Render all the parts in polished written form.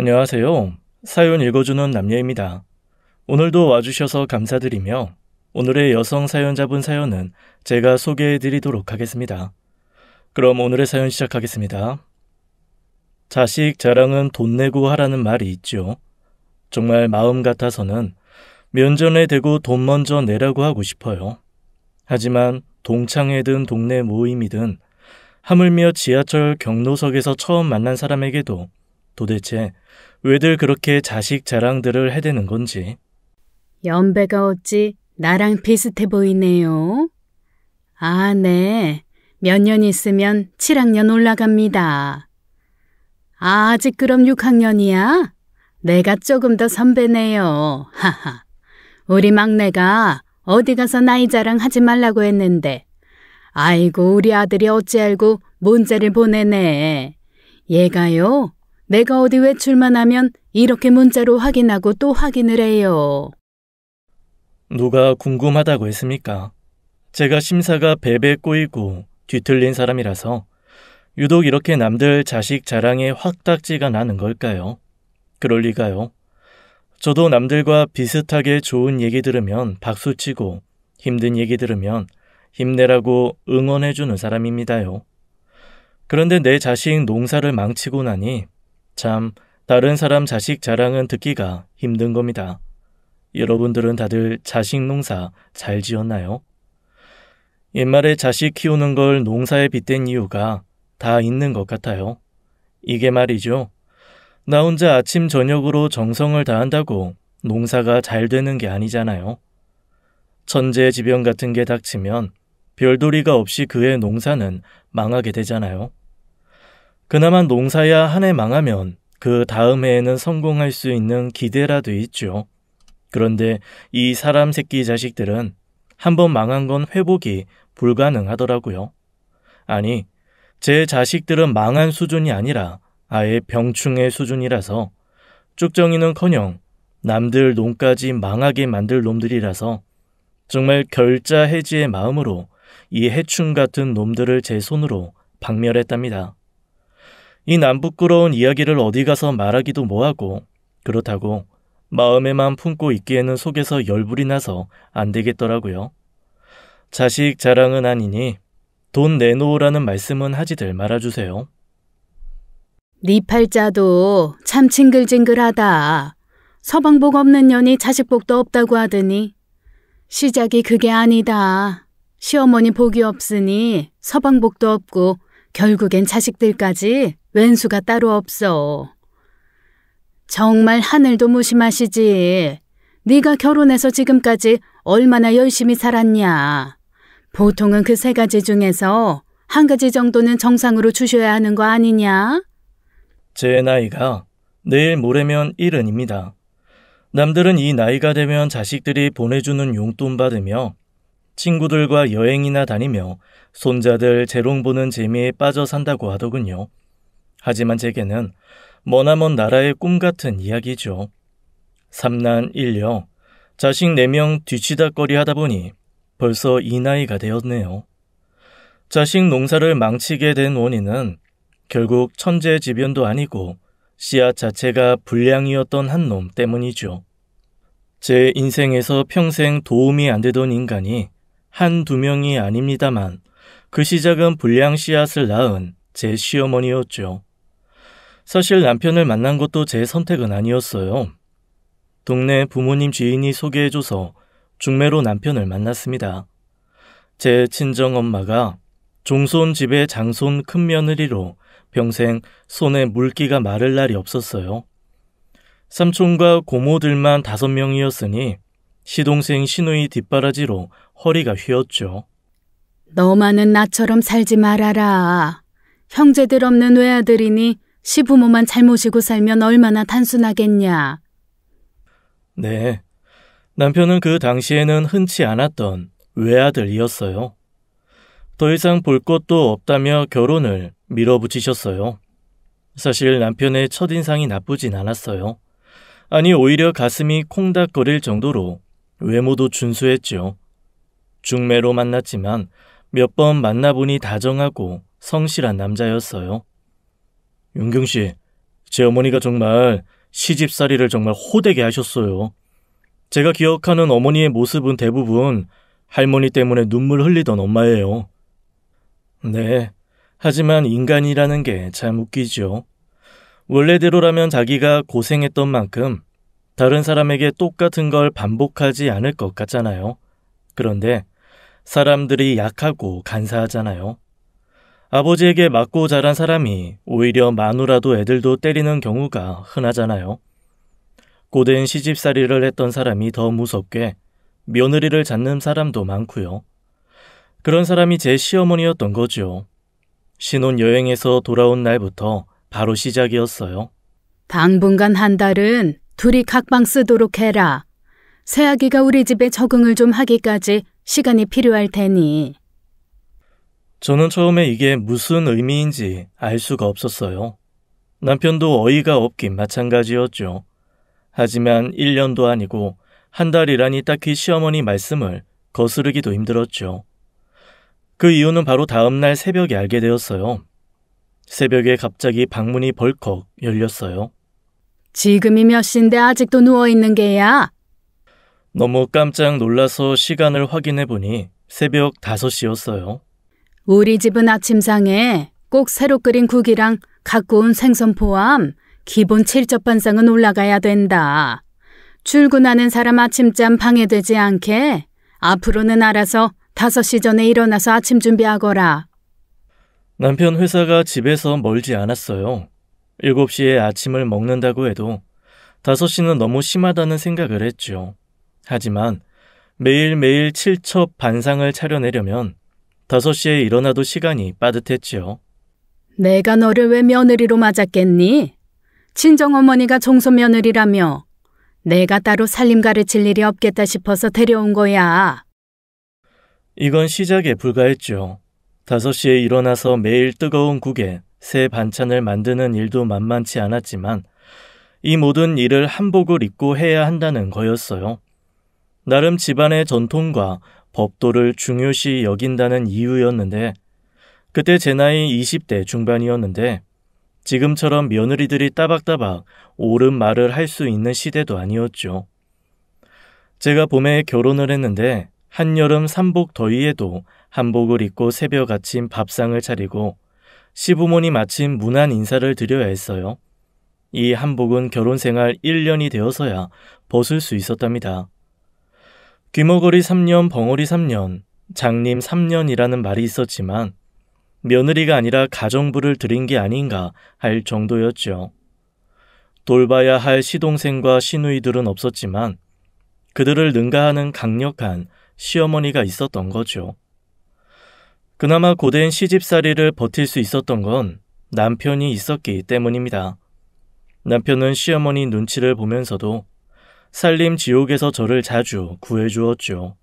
안녕하세요. 사연 읽어주는 남녀입니다. 오늘도 와주셔서 감사드리며 오늘의 여성 사연자분 사연은 제가 소개해드리도록 하겠습니다. 그럼 오늘의 사연 시작하겠습니다. 자식 자랑은 돈 내고 하라는 말이 있죠. 정말 마음 같아서는 면전에 대고 돈 먼저 내라고 하고 싶어요. 하지만 동창회든 동네 모임이든 하물며 지하철 경로석에서 처음 만난 사람에게도 도대체 왜들 그렇게 자식 자랑들을 해대는 건지. 연배가 어찌 나랑 비슷해 보이네요. 아, 네. 몇 년 있으면 7학년 올라갑니다. 아, 아직 그럼 6학년이야? 내가 조금 더 선배네요. 하하. 우리 막내가 어디 가서 나이 자랑하지 말라고 했는데 아이고 우리 아들이 어찌 알고 문자를 보내네. 얘가요. 내가 어디 외출만 하면 이렇게 문자로 확인하고 또 확인을 해요. 누가 궁금하다고 했습니까? 제가 심사가 베베 꼬이고 뒤틀린 사람이라서 유독 이렇게 남들 자식 자랑에 확딱지가 나는 걸까요? 그럴 리가요. 저도 남들과 비슷하게 좋은 얘기 들으면 박수치고 힘든 얘기 들으면 힘내라고 응원해주는 사람입니다요. 그런데 내 자식 농사를 망치고 나니 참 다른 사람 자식 자랑은 듣기가 힘든 겁니다. 여러분들은 다들 자식 농사 잘 지었나요? 옛말에 자식 키우는 걸 농사에 빗댄 이유가 다 있는 것 같아요. 이게 말이죠. 나 혼자 아침 저녁으로 정성을 다한다고 농사가 잘 되는 게 아니잖아요. 천재지변 같은 게 닥치면 별도리가 없이 그의 농사는 망하게 되잖아요. 그나마 농사야 한 해 망하면 그 다음 해에는 성공할 수 있는 기대라도 있죠. 그런데 이 사람 새끼 자식들은 한번 망한 건 회복이 불가능하더라고요. 아니, 제 자식들은 망한 수준이 아니라 아예 병충해 수준이라서 쭉정이는커녕 남들 농까지 망하게 만들 놈들이라서 정말 결자해지의 마음으로 이 해충 같은 놈들을 제 손으로 박멸했답니다. 이 남부끄러운 이야기를 어디 가서 말하기도 뭐하고 그렇다고 마음에만 품고 있기에는 속에서 열불이 나서 안 되겠더라고요. 자식 자랑은 아니니 돈 내놓으라는 말씀은 하지들 말아주세요. 네 팔자도 참 징글징글하다. 서방복 없는 년이 자식복도 없다고 하더니 시작이 그게 아니다. 시어머니 복이 없으니 서방복도 없고 결국엔 자식들까지 왼수가 따로 없어. 정말 하늘도 무심하시지. 네가 결혼해서 지금까지 얼마나 열심히 살았냐. 보통은 그 세 가지 중에서 한 가지 정도는 정상으로 주셔야 하는 거 아니냐? 제 나이가 내일 모레면 70입니다. 남들은 이 나이가 되면 자식들이 보내주는 용돈 받으며 친구들과 여행이나 다니며 손자들 재롱 보는 재미에 빠져 산다고 하더군요. 하지만 제게는 머나먼 나라의 꿈 같은 이야기죠. 3난 1녀, 자식 4명 뒤치다꺼리 하다 보니 벌써 이 나이가 되었네요. 자식 농사를 망치게 된 원인은 결국 천재지변도 아니고 씨앗 자체가 불량이었던 한 놈 때문이죠. 제 인생에서 평생 도움이 안 되던 인간이 한두 명이 아닙니다만 그 시작은 불량 씨앗을 낳은 제 시어머니였죠. 사실 남편을 만난 것도 제 선택은 아니었어요. 동네 부모님 지인이 소개해줘서 중매로 남편을 만났습니다. 제 친정엄마가 종손 집의 장손 큰며느리로 평생 손에 물기가 마를 날이 없었어요. 삼촌과 고모들만 5명이었으니 시동생 시누이 뒷바라지로 허리가 휘었죠. 너만은 나처럼 살지 말아라. 형제들 없는 외아들이니 시부모만 잘 모시고 살면 얼마나 단순하겠냐. 네, 남편은 그 당시에는 흔치 않았던 외아들이었어요. 더 이상 볼 것도 없다며 결혼을 밀어붙이셨어요. 사실 남편의 첫인상이 나쁘진 않았어요. 아니 오히려 가슴이 콩닥거릴 정도로 외모도 준수했죠. 중매로 만났지만 몇 번 만나보니 다정하고 성실한 남자였어요. 윤경씨, 제 어머니가 정말 시집살이를 정말 호되게 하셨어요. 제가 기억하는 어머니의 모습은 대부분 할머니 때문에 눈물 흘리던 엄마예요. 네, 하지만 인간이라는 게 참 웃기죠. 원래대로라면 자기가 고생했던 만큼 다른 사람에게 똑같은 걸 반복하지 않을 것 같잖아요. 그런데 사람들이 약하고 간사하잖아요. 아버지에게 맞고 자란 사람이 오히려 마누라도 애들도 때리는 경우가 흔하잖아요. 고된 시집살이를 했던 사람이 더 무섭게 며느리를 잡는 사람도 많고요. 그런 사람이 제 시어머니였던 거죠. 신혼여행에서 돌아온 날부터 바로 시작이었어요. 당분간 한 달은 둘이 각방 쓰도록 해라. 새아기가 우리 집에 적응을 좀 하기까지 시간이 필요할 테니. 저는 처음에 이게 무슨 의미인지 알 수가 없었어요. 남편도 어이가 없긴 마찬가지였죠. 하지만 1년도 아니고 한 달이라니 딱히 시어머니 말씀을 거스르기도 힘들었죠. 그 이유는 바로 다음날 새벽에 알게 되었어요. 새벽에 갑자기 방문이 벌컥 열렸어요. 지금이 몇 시인데 아직도 누워있는 게야? 너무 깜짝 놀라서 시간을 확인해 보니 새벽 5시였어요. 우리 집은 아침상에 꼭 새로 끓인 국이랑 갖고 온 생선 포함 기본 7접반상은 올라가야 된다. 출근하는 사람 아침잠 방해되지 않게 앞으로는 알아서 5시 전에 일어나서 아침 준비하거라. 남편 회사가 집에서 멀지 않았어요. 7시에 아침을 먹는다고 해도 5시는 너무 심하다는 생각을 했죠. 하지만 매일매일 7첩 반상을 차려내려면 5시에 일어나도 시간이 빠듯했지요. 내가 너를 왜 며느리로 맞았겠니? 친정어머니가 종소며느리라며 내가 따로 살림 가르칠 일이 없겠다 싶어서 데려온 거야. 이건 시작에 불과했죠. 5시에 일어나서 매일 뜨거운 국에 새 반찬을 만드는 일도 만만치 않았지만 이 모든 일을 한복을 입고 해야 한다는 거였어요. 나름 집안의 전통과 법도를 중요시 여긴다는 이유였는데 그때 제 나이 20대 중반이었는데 지금처럼 며느리들이 따박따박 옳은 말을 할 수 있는 시대도 아니었죠. 제가 봄에 결혼을 했는데 한여름 삼복 더위에도 한복을 입고 새벽 아침 밥상을 차리고 시부모님 아침 문안 인사를 드려야 했어요. 이 한복은 결혼생활 1년이 되어서야 벗을 수 있었답니다. 귀머거리 3년, 벙어리 3년, 장님 3년이라는 말이 있었지만 며느리가 아니라 가정부를 들인 게 아닌가 할 정도였죠. 돌봐야 할 시동생과 시누이들은 없었지만 그들을 능가하는 강력한 시어머니가 있었던 거죠. 그나마 고된 시집살이를 버틸 수 있었던 건 남편이 있었기 때문입니다. 남편은 시어머니 눈치를 보면서도 살림 지옥에서 저를 자주 구해주었죠.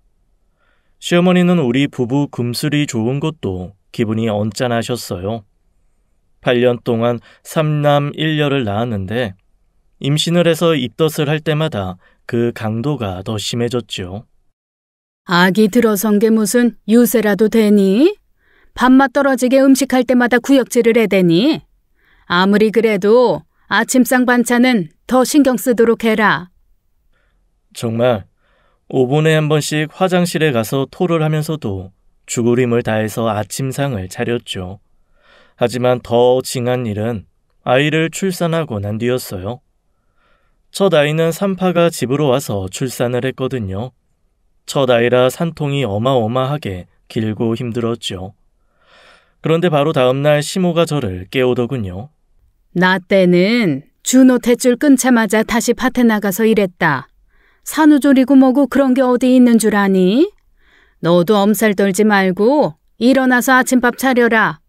시어머니는 우리 부부 금슬이 좋은 것도 기분이 언짢아하셨어요. 8년 동안 3남 1녀를 낳았는데 임신을 해서 입덧을 할 때마다 그 강도가 더 심해졌죠. 아기 들어선 게 무슨 유세라도 되니? 밥맛 떨어지게 음식할 때마다 구역질을 해대니? 아무리 그래도 아침상 반찬은 더 신경 쓰도록 해라. 정말 5분에 한 번씩 화장실에 가서 토를 하면서도 죽을 힘을 다해서 아침상을 차렸죠. 하지만 더 징한 일은 아이를 출산하고 난 뒤였어요. 첫 아이는 산파가 집으로 와서 출산을 했거든요. 첫 아이라 산통이 어마어마하게 길고 힘들었죠. 그런데 바로 다음날 시모가 저를 깨우더군요. 나 때는 준호 탯줄 끊자마자 다시 밭에 나가서 일했다. 산후조리고 뭐고 그런 게 어디 있는 줄 아니? 너도 엄살 떨지 말고 일어나서 아침밥 차려라.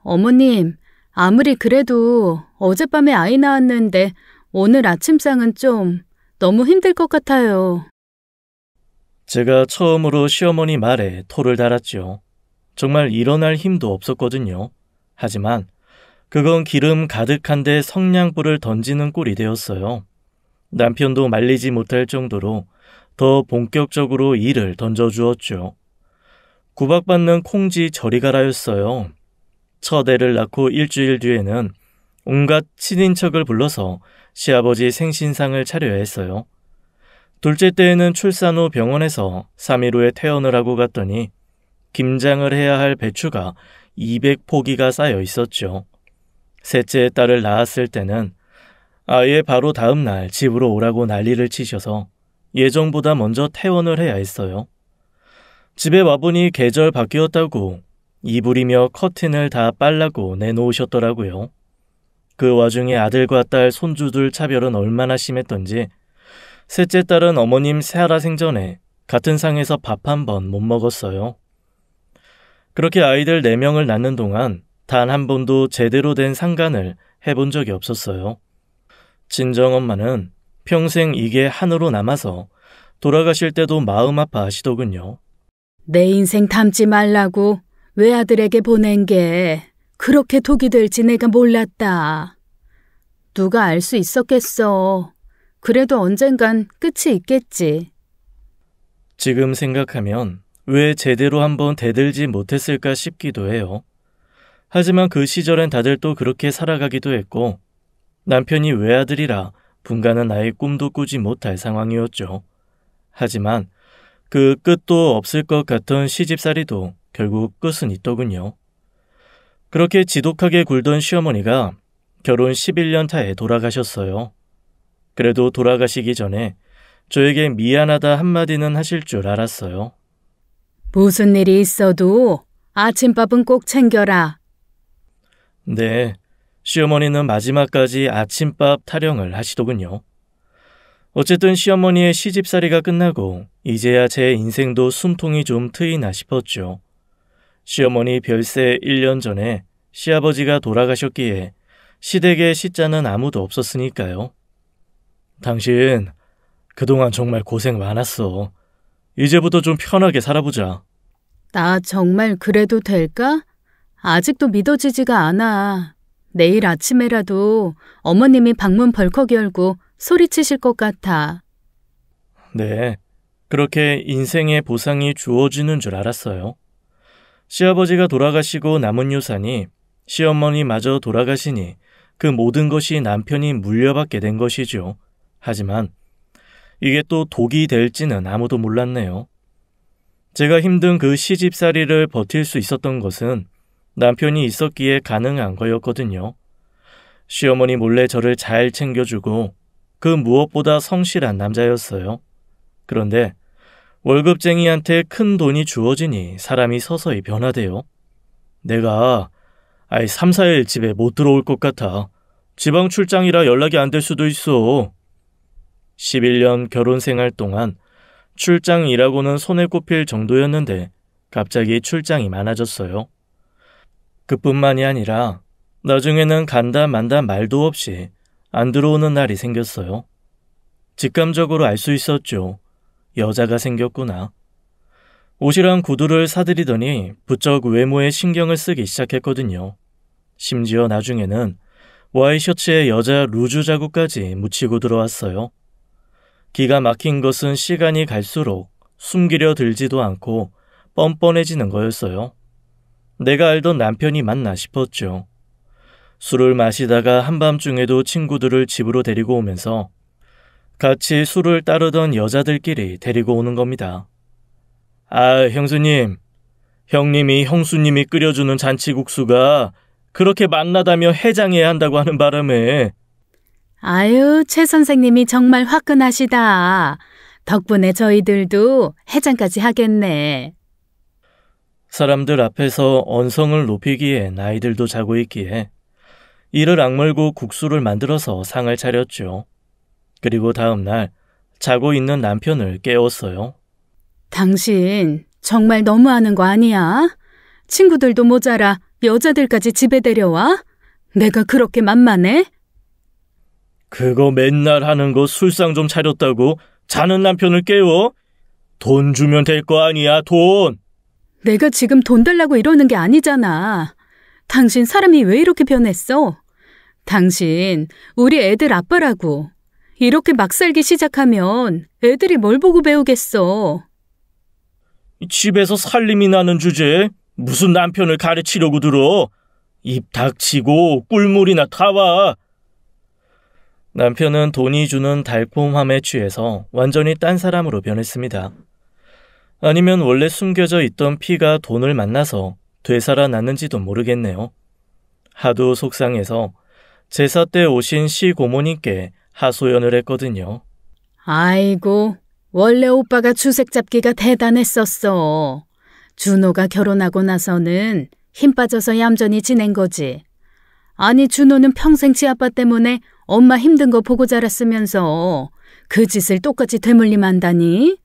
어머님, 아무리 그래도 어젯밤에 아이 낳았는데 오늘 아침상은 좀 너무 힘들 것 같아요. 제가 처음으로 시어머니 말에 토를 달았죠. 정말 일어날 힘도 없었거든요. 하지만 그건 기름 가득한데 성냥불을 던지는 꼴이 되었어요. 남편도 말리지 못할 정도로 더 본격적으로 일을 던져주었죠. 구박받는 콩지 저리가라였어요. 첫 애를 낳고 일주일 뒤에는 온갖 친인척을 불러서 시아버지 생신상을 차려야 했어요. 둘째 때에는 출산 후 병원에서 3일 후에 퇴원을 하고 갔더니 김장을 해야 할 배추가 200포기가 쌓여 있었죠. 셋째 딸을 낳았을 때는 아예 바로 다음 날 집으로 오라고 난리를 치셔서 예정보다 먼저 퇴원을 해야 했어요. 집에 와보니 계절 바뀌었다고 이불이며 커튼을 다 빨라고 내놓으셨더라고요. 그 와중에 아들과 딸, 손주들 차별은 얼마나 심했던지 셋째 딸은 어머님 살아생전에 같은 상에서 밥 한 번 못 먹었어요. 그렇게 아이들 4명을 낳는 동안 단 한 번도 제대로 된 상간을 해본 적이 없었어요. 친정엄마는 평생 이게 한으로 남아서 돌아가실 때도 마음 아파하시더군요. 내 인생 담지 말라고 외아들에게 보낸 게 그렇게 독이 될지 내가 몰랐다. 누가 알 수 있었겠어. 그래도 언젠간 끝이 있겠지. 지금 생각하면 왜 제대로 한번 대들지 못했을까 싶기도 해요. 하지만 그 시절엔 다들 또 그렇게 살아가기도 했고 남편이 외아들이라 분가는 아예 꿈도 꾸지 못할 상황이었죠. 하지만 그 끝도 없을 것 같던 시집살이도 결국 끝은 있더군요. 그렇게 지독하게 굴던 시어머니가 결혼 11년 차에 돌아가셨어요. 그래도 돌아가시기 전에 저에게 미안하다 한마디는 하실 줄 알았어요. 무슨 일이 있어도 아침밥은 꼭 챙겨라. 네, 시어머니는 마지막까지 아침밥 타령을 하시더군요. 어쨌든 시어머니의 시집살이가 끝나고 이제야 제 인생도 숨통이 좀 트이나 싶었죠. 시어머니 별세 1년 전에 시아버지가 돌아가셨기에 시댁에 시자는 아무도 없었으니까요. 당신 그동안 정말 고생 많았어. 이제부터 좀 편하게 살아보자. 나 정말 그래도 될까? 아직도 믿어지지가 않아. 내일 아침에라도 어머님이 방문 벌컥 열고 소리치실 것 같아. 네, 그렇게 인생의 보상이 주어지는 줄 알았어요. 시아버지가 돌아가시고 남은 유산이 시어머니마저 돌아가시니 그 모든 것이 남편이 물려받게 된 것이죠. 하지만 이게 또 독이 될지는 아무도 몰랐네요. 제가 힘든 그 시집살이를 버틸 수 있었던 것은 남편이 있었기에 가능한 거였거든요. 시어머니 몰래 저를 잘 챙겨주고 그 무엇보다 성실한 남자였어요. 그런데 월급쟁이한테 큰 돈이 주어지니 사람이 서서히 변화돼요. 내가 3, 4일 집에 못 들어올 것 같아. 지방 출장이라 연락이 안 될 수도 있어. 11년 결혼 생활 동안 출장이라고는 손에 꼽힐 정도였는데 갑자기 출장이 많아졌어요. 그뿐만이 아니라 나중에는 간다 만다 말도 없이 안 들어오는 날이 생겼어요. 직감적으로 알 수 있었죠. 여자가 생겼구나. 옷이랑 구두를 사들이더니 부쩍 외모에 신경을 쓰기 시작했거든요. 심지어 나중에는 와이셔츠에 여자 루즈 자국까지 묻히고 들어왔어요. 기가 막힌 것은 시간이 갈수록 숨기려 들지도 않고 뻔뻔해지는 거였어요. 내가 알던 남편이 맞나 싶었죠. 술을 마시다가 한밤중에도 친구들을 집으로 데리고 오면서 같이 술을 따르던 여자들끼리 데리고 오는 겁니다. 형수님, 형님이 형수님이 끓여주는 잔치국수가 그렇게 맛나다며 해장해야 한다고 하는 바람에. 아유, 최 선생님이 정말 화끈하시다. 덕분에 저희들도 해장까지 하겠네. 사람들 앞에서 언성을 높이기엔 아이들도 자고 있기에 이를 악물고 국수를 만들어서 상을 차렸죠. 그리고 다음 날 자고 있는 남편을 깨웠어요. 당신 정말 너무하는 거 아니야? 친구들도 모자라 여자들까지 집에 데려와? 내가 그렇게 만만해? 그거 맨날 하는 거 술상 좀 차렸다고 자는 남편을 깨워? 돈 주면 될 거 아니야, 돈! 내가 지금 돈 달라고 이러는 게 아니잖아. 당신 사람이 왜 이렇게 변했어? 당신 우리 애들 아빠라고. 이렇게 막 살기 시작하면 애들이 뭘 보고 배우겠어. 집에서 살림이 나는 주제에 무슨 남편을 가르치려고 들어? 입 닥치고 꿀물이나 타와. 남편은 돈이 주는 달콤함에 취해서 완전히 딴 사람으로 변했습니다. 아니면 원래 숨겨져 있던 피가 돈을 만나서 되살아났는지도 모르겠네요. 하도 속상해서 제사 때 오신 시고모님께 하소연을 했거든요. 아이고, 원래 오빠가 주색 잡기가 대단했었어. 준호가 결혼하고 나서는 힘 빠져서 얌전히 지낸 거지. 아니, 준호는 평생 지아빠 때문에 엄마 힘든 거 보고 자랐으면서 그 짓을 똑같이 되물림한다니?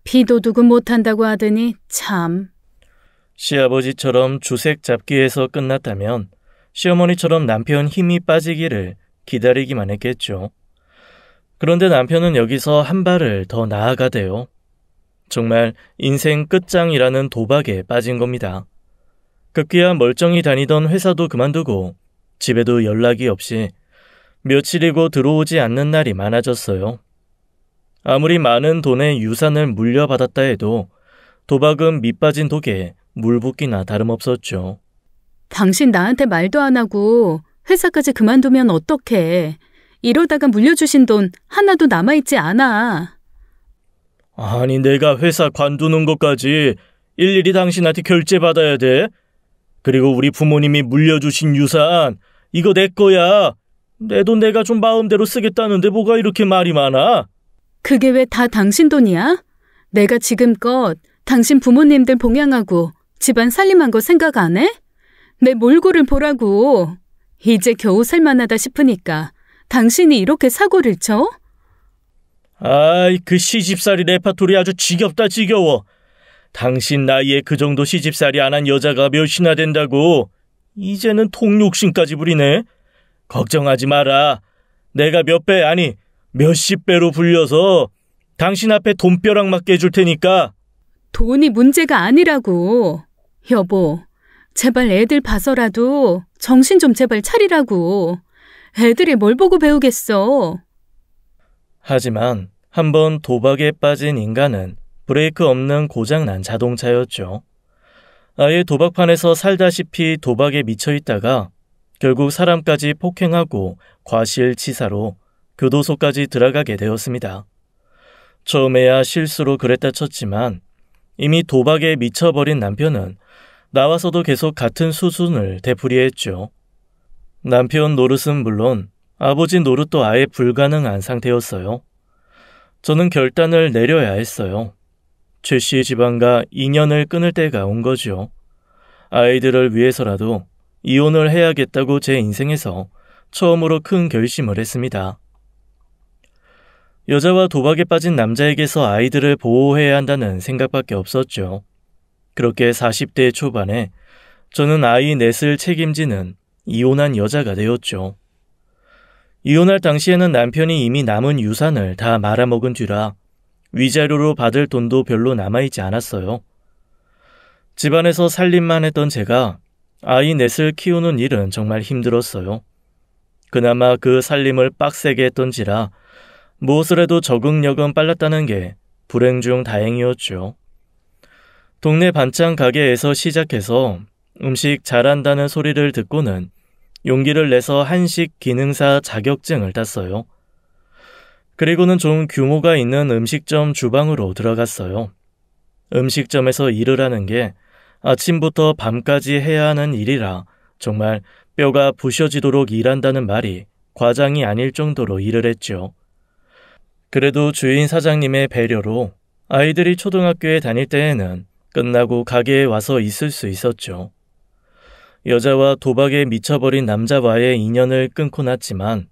피도 두고 못한다고 하더니 참. 시아버지처럼 주색 잡기에서 끝났다면 시어머니처럼 남편 힘이 빠지기를 기다리기만 했겠죠. 그런데 남편은 여기서 한 발을 더 나아가대요. 정말 인생 끝장이라는 도박에 빠진 겁니다. 급기야 멀쩡히 다니던 회사도 그만두고 집에도 연락이 없이 며칠이고 들어오지 않는 날이 많아졌어요. 아무리 많은 돈의 유산을 물려받았다 해도 도박은 밑빠진 독에 물 붓기나 다름없었죠. 당신 나한테 말도 안 하고 회사까지 그만두면 어떡해. 이러다가 물려주신 돈 하나도 남아있지 않아. 아니, 내가 회사 관두는 것까지 일일이 당신한테 결제받아야 돼? 그리고 우리 부모님이 물려주신 유산, 이거 내 거야. 내 돈 내가 좀 마음대로 쓰겠다는데 뭐가 이렇게 말이 많아? 그게 왜 다 당신 돈이야? 내가 지금껏 당신 부모님들 봉양하고 집안 살림한 거 생각 안 해? 내 몰골을 보라고. 이제 겨우 살만하다 싶으니까 당신이 이렇게 사고를 쳐? 아이, 그 시집살이 레파토리 아주 지겹다 지겨워. 당신 나이에 그 정도 시집살이 안 한 여자가 몇이나 된다고. 이제는 통욕심까지 부리네. 걱정하지 마라. 내가 몇 배, 아니 몇십 배로 불려서 당신 앞에 돈벼락 맞게 해줄 테니까. 돈이 문제가 아니라고. 여보, 제발 애들 봐서라도 정신 좀 제발 차리라고. 애들이 뭘 보고 배우겠어. 하지만 한번 도박에 빠진 인간은 브레이크 없는 고장난 자동차였죠. 아예 도박판에서 살다시피 도박에 미쳐있다가 결국 사람까지 폭행하고 과실치사로 교도소까지 들어가게 되었습니다. 처음에야 실수로 그랬다 쳤지만 이미 도박에 미쳐버린 남편은 나와서도 계속 같은 수순을 되풀이했죠. 남편 노릇은 물론 아버지 노릇도 아예 불가능한 상태였어요. 저는 결단을 내려야 했어요. 최 씨 집안과 인연을 끊을 때가 온 거죠. 아이들을 위해서라도 이혼을 해야겠다고 제 인생에서 처음으로 큰 결심을 했습니다. 여자와 도박에 빠진 남자에게서 아이들을 보호해야 한다는 생각밖에 없었죠. 그렇게 40대 초반에 저는 아이 넷을 책임지는 이혼한 여자가 되었죠. 이혼할 당시에는 남편이 이미 남은 유산을 다 말아먹은 뒤라 위자료로 받을 돈도 별로 남아있지 않았어요. 집안에서 살림만 했던 제가 아이 넷을 키우는 일은 정말 힘들었어요. 그나마 그 살림을 빡세게 했던지라 무엇을 해도 적응력은 빨랐다는 게 불행 중 다행이었죠. 동네 반찬 가게에서 시작해서 음식 잘한다는 소리를 듣고는 용기를 내서 한식 기능사 자격증을 땄어요. 그리고는 좀 규모가 있는 음식점 주방으로 들어갔어요. 음식점에서 일을 하는 게 아침부터 밤까지 해야 하는 일이라 정말 뼈가 부셔지도록 일한다는 말이 과장이 아닐 정도로 일을 했죠. 그래도 주인 사장님의 배려로 아이들이 초등학교에 다닐 때에는 끝나고 가게에 와서 있을 수 있었죠. 여자와 도박에 미쳐버린 남자와의 인연을 끊고 났지만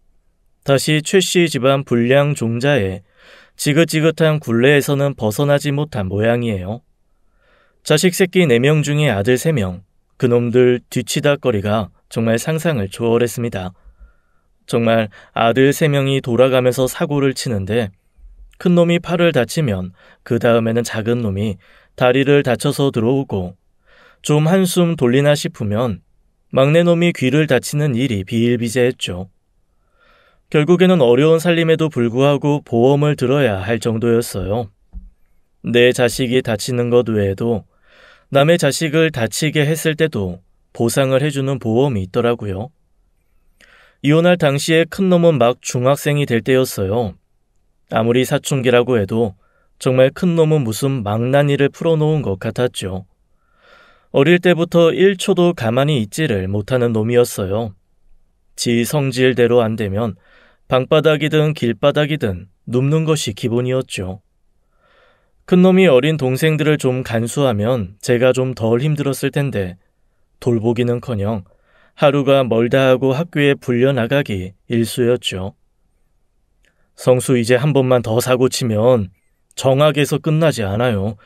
다시 최 씨 집안 불량 종자에 지긋지긋한 굴레에서는 벗어나지 못한 모양이에요. 자식 새끼 4명 중에 아들 3명, 그놈들 뒤치다거리가 정말 상상을 초월했습니다. 정말 아들 3명이 돌아가면서 사고를 치는데 큰 놈이 팔을 다치면 그 다음에는 작은 놈이 다리를 다쳐서 들어오고 좀 한숨 돌리나 싶으면 막내 놈이 귀를 다치는 일이 비일비재했죠. 결국에는 어려운 살림에도 불구하고 보험을 들어야 할 정도였어요. 내 자식이 다치는 것 외에도 남의 자식을 다치게 했을 때도 보상을 해주는 보험이 있더라고요. 이혼할 당시에 큰 놈은 막 중학생이 될 때였어요. 아무리 사춘기라고 해도 정말 큰 놈은 무슨 망나니를 풀어놓은 것 같았죠. 어릴 때부터 1초도 가만히 있지를 못하는 놈이었어요. 지 성질대로 안 되면 방바닥이든 길바닥이든 눕는 것이 기본이었죠. 큰 놈이 어린 동생들을 좀 간수하면 제가 좀 덜 힘들었을 텐데 돌보기는커녕 하루가 멀다 하고 학교에 불려나가기 일쑤였죠. 성수 이제 한 번만 더 사고 치면 정학에서 끝나지 않아요.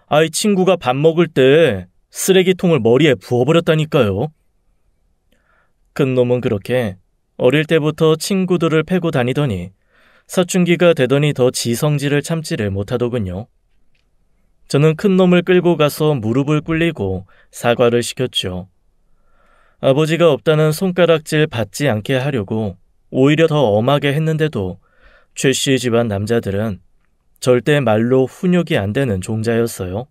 아이 친구가 밥 먹을 때 쓰레기통을 머리에 부어버렸다니까요. 큰 놈은 그렇게 어릴 때부터 친구들을 패고 다니더니 사춘기가 되더니 더 지성질을 참지를 못하더군요. 저는 큰 놈을 끌고 가서 무릎을 꿇리고 사과를 시켰죠. 아버지가 없다는 손가락질 받지 않게 하려고 오히려 더 엄하게 했는데도 최 씨 집안 남자들은 절대 말로 훈육이 안 되는 종자였어요.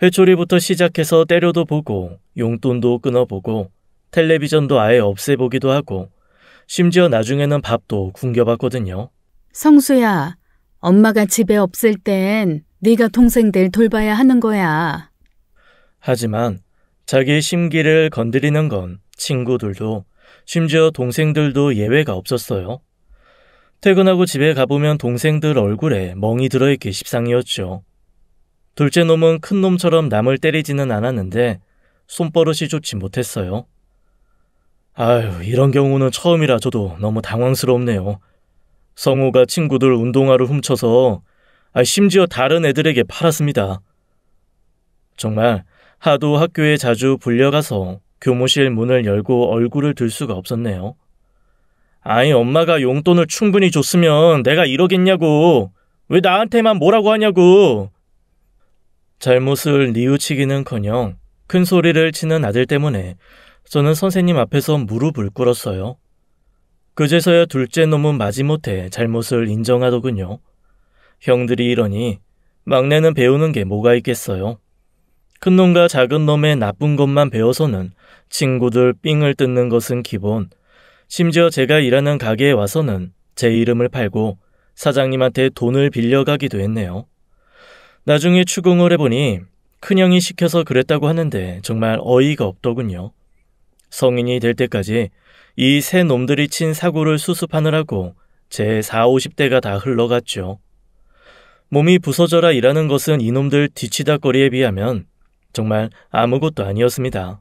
회초리부터 시작해서 때려도 보고 용돈도 끊어보고 텔레비전도 아예 없애보기도 하고 심지어 나중에는 밥도 굶겨봤거든요. 성수야, 엄마가 집에 없을 땐 네가 동생들 돌봐야 하는 거야. 하지만 자기의 심기를 건드리는 건 친구들도 심지어 동생들도 예외가 없었어요. 퇴근하고 집에 가보면 동생들 얼굴에 멍이 들어있기 십상이었죠. 둘째 놈은 큰 놈처럼 남을 때리지는 않았는데 손버릇이 좋지 못했어요. 아유, 이런 경우는 처음이라 저도 너무 당황스럽네요. 성우가 친구들 운동화를 훔쳐서 심지어 다른 애들에게 팔았습니다. 정말 하도 학교에 자주 불려가서 교무실 문을 열고 얼굴을 들 수가 없었네요. 아니, 엄마가 용돈을 충분히 줬으면 내가 이러겠냐고. 왜 나한테만 뭐라고 하냐고. 잘못을 뉘우치기는커녕 큰 소리를 치는 아들 때문에 저는 선생님 앞에서 무릎을 꿇었어요. 그제서야 둘째 놈은 마지못해 잘못을 인정하더군요. 형들이 이러니 막내는 배우는 게 뭐가 있겠어요. 큰 놈과 작은 놈의 나쁜 것만 배워서는 친구들 삥을 뜯는 것은 기본. 심지어 제가 일하는 가게에 와서는 제 이름을 팔고 사장님한테 돈을 빌려가기도 했네요. 나중에 추궁을 해보니 큰형이 시켜서 그랬다고 하는데 정말 어이가 없더군요. 성인이 될 때까지 이 세 놈들이 친 사고를 수습하느라고 제 40, 50대가 다 흘러갔죠. 몸이 부서져라 일하는 것은 이놈들 뒤치다거리에 비하면 정말 아무것도 아니었습니다.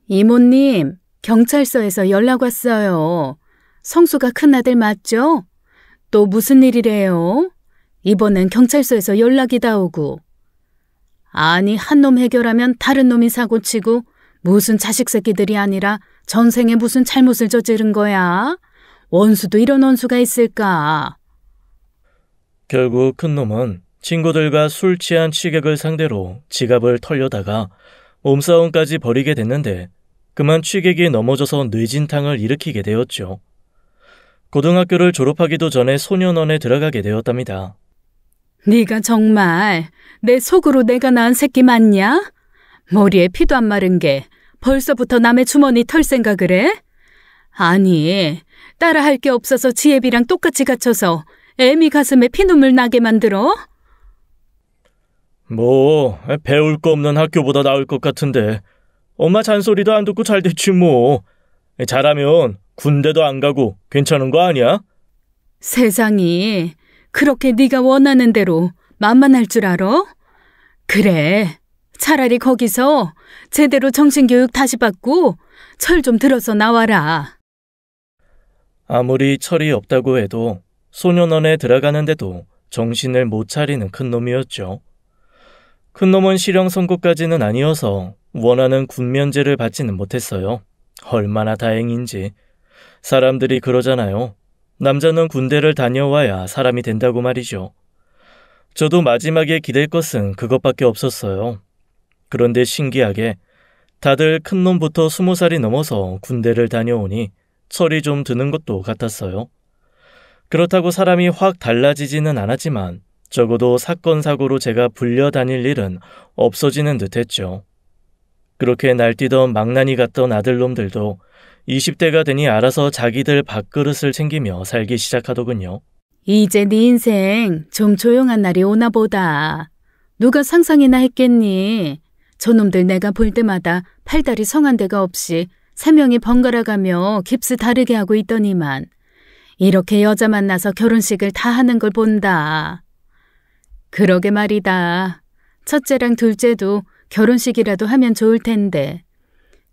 이모님, 경찰서에서 연락 왔어요. 성수가 큰아들 맞죠? 또 무슨 일이래요? 이번엔 경찰서에서 연락이 다 오고. 아니, 한 놈 해결하면 다른 놈이 사고치고 무슨 자식 새끼들이 아니라 전생에 무슨 잘못을 저지른 거야? 원수도 이런 원수가 있을까? 결국 큰 놈은 친구들과 술 취한 취객을 상대로 지갑을 털려다가 몸싸움까지 벌이게 됐는데 그만 취객이 넘어져서 뇌진탕을 일으키게 되었죠. 고등학교를 졸업하기도 전에 소년원에 들어가게 되었답니다. 네가 정말 내 속으로 내가 낳은 새끼 맞냐? 머리에 피도 안 마른 게 벌써부터 남의 주머니 털 생각을 해? 아니, 따라할 게 없어서 지혜비랑 똑같이 갇혀서 애미 가슴에 피눈물 나게 만들어? 뭐 배울 거 없는 학교보다 나을 것 같은데 엄마 잔소리도 안 듣고 잘 됐지 뭐. 잘하면 군대도 안 가고 괜찮은 거 아니야? 세상이 그렇게 네가 원하는 대로 만만할 줄 알아? 그래, 차라리 거기서 제대로 정신교육 다시 받고 철 좀 들어서 나와라. 아무리 철이 없다고 해도 소년원에 들어가는데도 정신을 못 차리는 큰 놈이었죠. 큰 놈은 실형 선고까지는 아니어서 원하는 군면제를 받지는 못했어요. 얼마나 다행인지. 사람들이 그러잖아요. 남자는 군대를 다녀와야 사람이 된다고 말이죠. 저도 마지막에 기댈 것은 그것밖에 없었어요. 그런데 신기하게 다들 큰 놈부터 20살이 넘어서 군대를 다녀오니 철이 좀 드는 것도 같았어요. 그렇다고 사람이 확 달라지지는 않았지만 적어도 사건 사고로 제가 불려다닐 일은 없어지는 듯했죠. 그렇게 날뛰던 망나니 같던 아들놈들도 20대가 되니 알아서 자기들 밥그릇을 챙기며 살기 시작하더군요. 이제 네 인생 좀 조용한 날이 오나 보다. 누가 상상이나 했겠니? 저놈들 내가 볼 때마다 팔다리 성한 데가 없이 3명이 번갈아가며 깁스 다르게 하고 있더니만 이렇게 여자 만나서 결혼식을 다 하는 걸 본다. 그러게 말이다. 첫째랑 둘째도 결혼식이라도 하면 좋을 텐데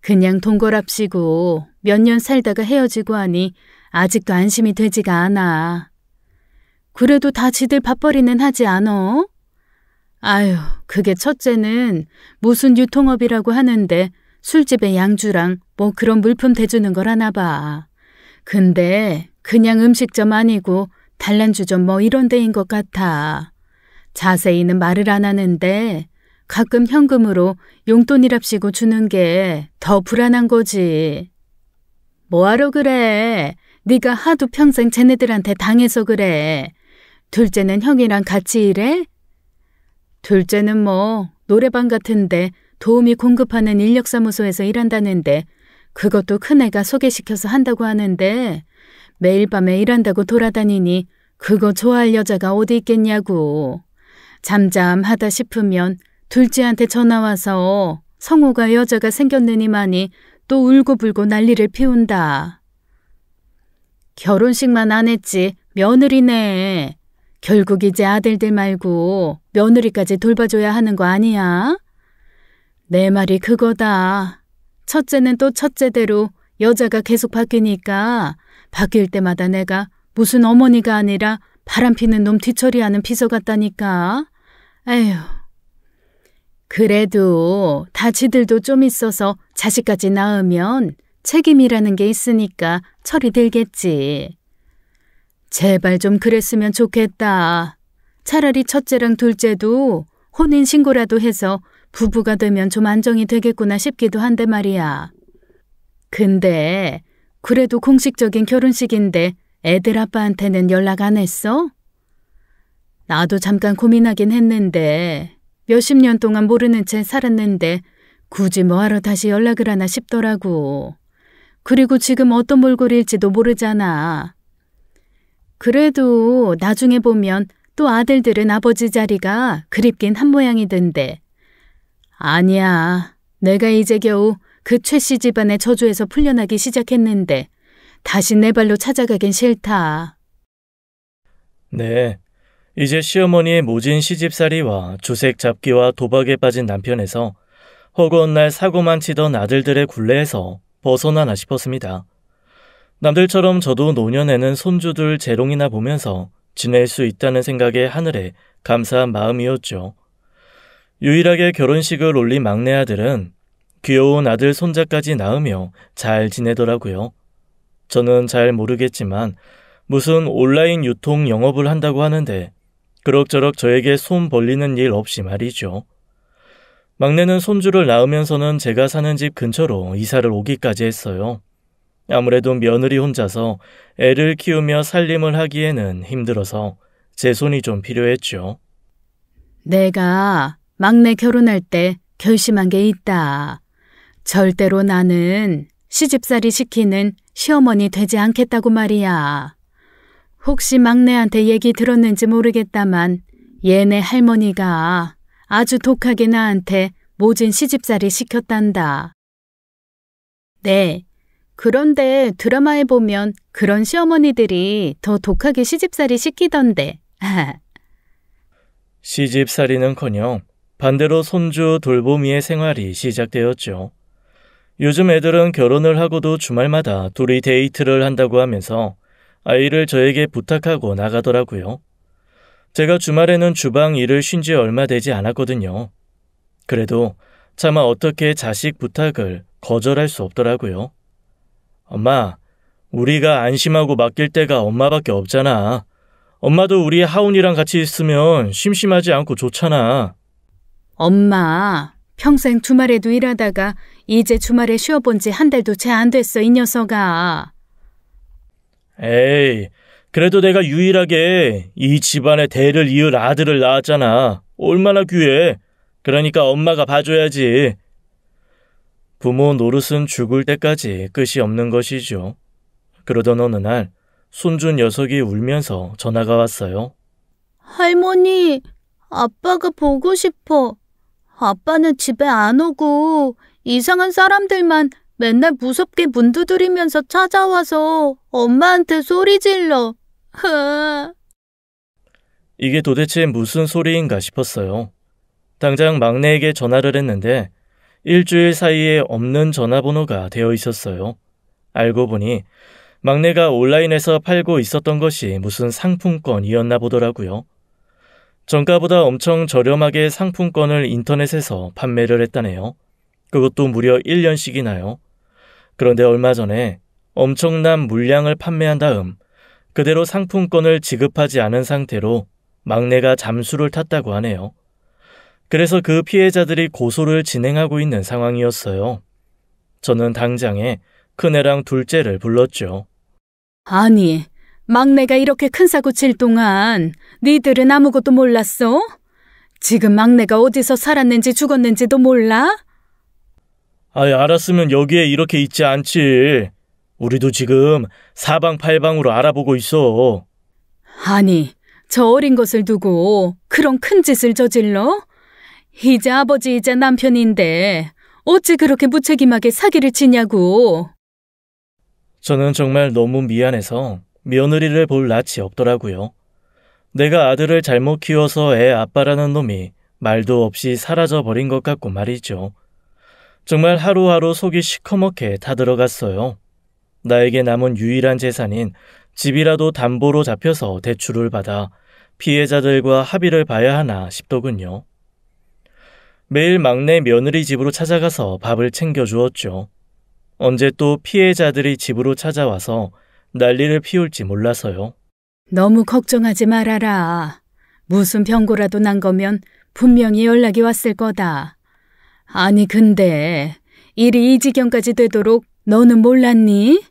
그냥 동거랍시고 몇 년 살다가 헤어지고 하니 아직도 안심이 되지가 않아. 그래도 다 지들 밥벌이는 하지 않어? 아유, 그게 첫째는 무슨 유통업이라고 하는데 술집에 양주랑 뭐 그런 물품 대주는 걸 하나 봐. 근데 그냥 음식점 아니고 단란주점 뭐 이런 데인 것 같아. 자세히는 말을 안 하는데 가끔 현금으로 용돈이랍시고 주는 게 더 불안한 거지. 뭐하러 그래? 네가 하도 평생 쟤네들한테 당해서 그래. 둘째는 형이랑 같이 일해? 둘째는 뭐 노래방 같은데 도우미 공급하는 인력사무소에서 일한다는데 그것도 큰애가 소개시켜서 한다고 하는데 매일 밤에 일한다고 돌아다니니 그거 좋아할 여자가 어디 있겠냐고. 잠잠하다 싶으면 둘째한테 전화와서 성호가 여자가 생겼느니만이 또 울고불고 난리를 피운다. 결혼식만 안 했지 며느리네. 결국 이제 아들들 말고 며느리까지 돌봐줘야 하는 거 아니야? 내 말이 그거다. 첫째는 또 첫째대로 여자가 계속 바뀌니까 바뀔 때마다 내가 무슨 어머니가 아니라 바람피는 놈 뒤처리하는 비서 같다니까. 에휴. 그래도 다 지들도 좀 있어서 자식까지 낳으면 책임이라는 게 있으니까 철이 들겠지. 제발 좀 그랬으면 좋겠다. 차라리 첫째랑 둘째도 혼인신고라도 해서 부부가 되면 좀 안정이 되겠구나 싶기도 한데 말이야. 근데 그래도 공식적인 결혼식인데 애들 아빠한테는 연락 안 했어? 나도 잠깐 고민하긴 했는데 몇십 년 동안 모르는 채 살았는데 굳이 뭐하러 다시 연락을 하나 싶더라고. 그리고 지금 어떤 몰골일지도 모르잖아. 그래도 나중에 보면 또 아들들은 아버지 자리가 그립긴 한 모양이던데. 아니야. 내가 이제 겨우 그 최씨 집안의 저주에서 풀려나기 시작했는데 다시 내 발로 찾아가긴 싫다. 네. 이제 시어머니의 모진 시집살이와 주색 잡기와 도박에 빠진 남편에서 허구한 날 사고만 치던 아들들의 굴레에서 벗어나나 싶었습니다. 남들처럼 저도 노년에는 손주들 재롱이나 보면서 지낼 수 있다는 생각에 하늘에 감사한 마음이었죠. 유일하게 결혼식을 올린 막내 아들은 귀여운 아들 손자까지 낳으며 잘 지내더라고요. 저는 잘 모르겠지만 무슨 온라인 유통 영업을 한다고 하는데 그럭저럭 저에게 손 벌리는 일 없이 말이죠. 막내는 손주를 낳으면서는 제가 사는 집 근처로 이사를 오기까지 했어요. 아무래도 며느리 혼자서 애를 키우며 살림을 하기에는 힘들어서 제 손이 좀 필요했죠. 내가 막내 결혼할 때 결심한 게 있다. 절대로 나는 시집살이 시키는 시어머니 되지 않겠다고 말이야. 혹시 막내한테 얘기 들었는지 모르겠다만 얘네 할머니가 아주 독하게 나한테 모진 시집살이 시켰단다. 네, 그런데 드라마에 보면 그런 시어머니들이 더 독하게 시집살이 시키던데. 시집살이는커녕 반대로 손주 돌보미의 생활이 시작되었죠. 요즘 애들은 결혼을 하고도 주말마다 둘이 데이트를 한다고 하면서 아이를 저에게 부탁하고 나가더라고요. 제가 주말에는 주방 일을 쉰 지 얼마 되지 않았거든요. 그래도 차마 어떻게 자식 부탁을 거절할 수 없더라고요. 엄마, 우리가 안심하고 맡길 때가 엄마밖에 없잖아. 엄마도 우리 하운이랑 같이 있으면 심심하지 않고 좋잖아. 엄마, 평생 주말에도 일하다가 이제 주말에 쉬어본 지 한 달도 채 안 됐어, 이 녀석아. 에이, 그래도 내가 유일하게 이 집안의 대를 이을 아들을 낳았잖아. 얼마나 귀해. 그러니까 엄마가 봐줘야지. 부모 노릇은 죽을 때까지 끝이 없는 것이죠. 그러던 어느 날 손주 녀석이 울면서 전화가 왔어요. 할머니, 아빠가 보고 싶어. 아빠는 집에 안 오고 이상한 사람들만 맨날 무섭게 문 두드리면서 찾아와서 엄마한테 소리 질러. 이게 도대체 무슨 소리인가 싶었어요. 당장 막내에게 전화를 했는데 일주일 사이에 없는 전화번호가 되어 있었어요. 알고 보니 막내가 온라인에서 팔고 있었던 것이 무슨 상품권이었나 보더라고요. 정가보다 엄청 저렴하게 상품권을 인터넷에서 판매를 했다네요. 그것도 무려 1년씩이나요. 그런데 얼마 전에 엄청난 물량을 판매한 다음 그대로 상품권을 지급하지 않은 상태로 막내가 잠수를 탔다고 하네요. 그래서 그 피해자들이 고소를 진행하고 있는 상황이었어요. 저는 당장에 큰애랑 둘째를 불렀죠. 아니, 막내가 이렇게 큰 사고 칠 동안 니들은 아무것도 몰랐어? 지금 막내가 어디서 살았는지 죽었는지도 몰라? 아이, 알았으면 여기에 이렇게 있지 않지. 우리도 지금 사방팔방으로 알아보고 있어. 아니, 저 어린 것을 두고 그런 큰 짓을 저질러? 이제 아버지이자 남편인데 어찌 그렇게 무책임하게 사기를 치냐고. 저는 정말 너무 미안해서 며느리를 볼 낯이 없더라고요. 내가 아들을 잘못 키워서 애 아빠라는 놈이 말도 없이 사라져버린 것 같고 말이죠. 정말 하루하루 속이 시커멓게 타들어갔어요. 나에게 남은 유일한 재산인 집이라도 담보로 잡혀서 대출을 받아 피해자들과 합의를 봐야 하나 싶더군요. 매일 막내 며느리 집으로 찾아가서 밥을 챙겨주었죠. 언제 또 피해자들이 집으로 찾아와서 난리를 피울지 몰라서요. 너무 걱정하지 말아라. 무슨 병고라도 난 거면 분명히 연락이 왔을 거다. 아니 근데 일이 이 지경까지 되도록 너는 몰랐니?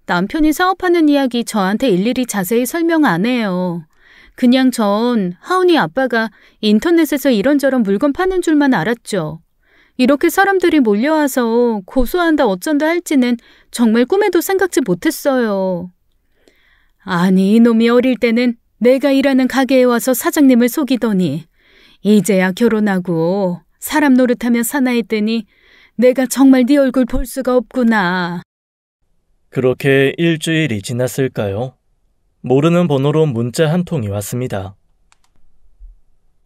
남편이 사업하는 이야기 저한테 일일이 자세히 설명 안 해요. 그냥 전 하은이 아빠가 인터넷에서 이런저런 물건 파는 줄만 알았죠. 이렇게 사람들이 몰려와서 고소한다 어쩐다 할지는 정말 꿈에도 생각지 못했어요. 아니 이놈이 어릴 때는 내가 일하는 가게에 와서 사장님을 속이더니 이제야 결혼하고 사람 노릇하며 사나 했더니 내가 정말 네 얼굴 볼 수가 없구나. 그렇게 일주일이 지났을까요? 모르는 번호로 문자 한 통이 왔습니다.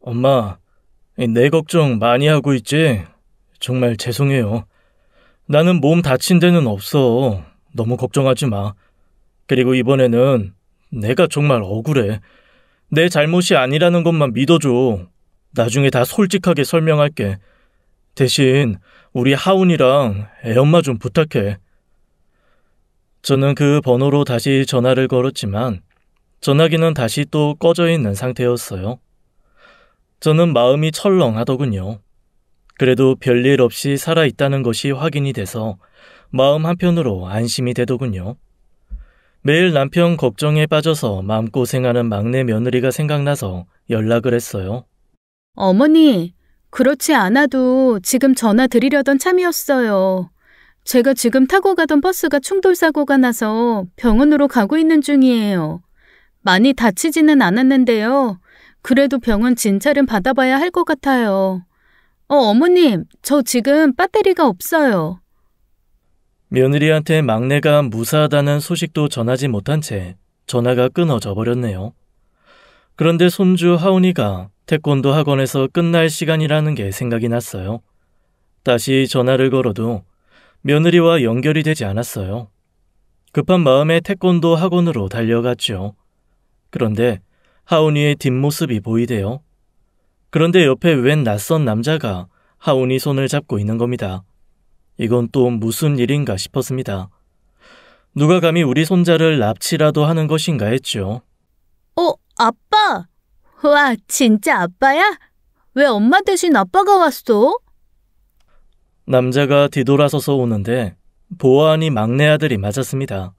엄마, 내 걱정 많이 하고 있지? 정말 죄송해요. 나는 몸 다친 데는 없어. 너무 걱정하지 마. 그리고 이번에는 내가 정말 억울해. 내 잘못이 아니라는 것만 믿어줘. 나중에 다 솔직하게 설명할게. 대신 우리 하운이랑 애엄마 좀 부탁해. 저는 그 번호로 다시 전화를 걸었지만 전화기는 다시 또 꺼져 있는 상태였어요. 저는 마음이 철렁하더군요. 그래도 별일 없이 살아있다는 것이 확인이 돼서 마음 한편으로 안심이 되더군요. 매일 남편 걱정에 빠져서 마음고생하는 막내 며느리가 생각나서 연락을 했어요. 어머니, 그렇지 않아도 지금 전화 드리려던 참이었어요. 제가 지금 타고 가던 버스가 충돌사고가 나서 병원으로 가고 있는 중이에요. 많이 다치지는 않았는데요. 그래도 병원 진찰은 받아봐야 할 것 같아요. 어머님, 저 지금 배터리가 없어요. 며느리한테 막내가 무사하다는 소식도 전하지 못한 채 전화가 끊어져 버렸네요. 그런데 손주 하은이가 태권도 학원에서 끝날 시간이라는 게 생각이 났어요. 다시 전화를 걸어도 며느리와 연결이 되지 않았어요. 급한 마음에 태권도 학원으로 달려갔죠. 그런데 하은이의 뒷모습이 보이대요. 그런데 옆에 웬 낯선 남자가 하은이 손을 잡고 있는 겁니다. 이건 또 무슨 일인가 싶었습니다. 누가 감히 우리 손자를 납치라도 하는 것인가 했죠. 아빠! 와, 진짜 아빠야? 왜 엄마 대신 아빠가 왔어? 남자가 뒤돌아서서 오는데 보아하니 막내 아들이 맞았습니다.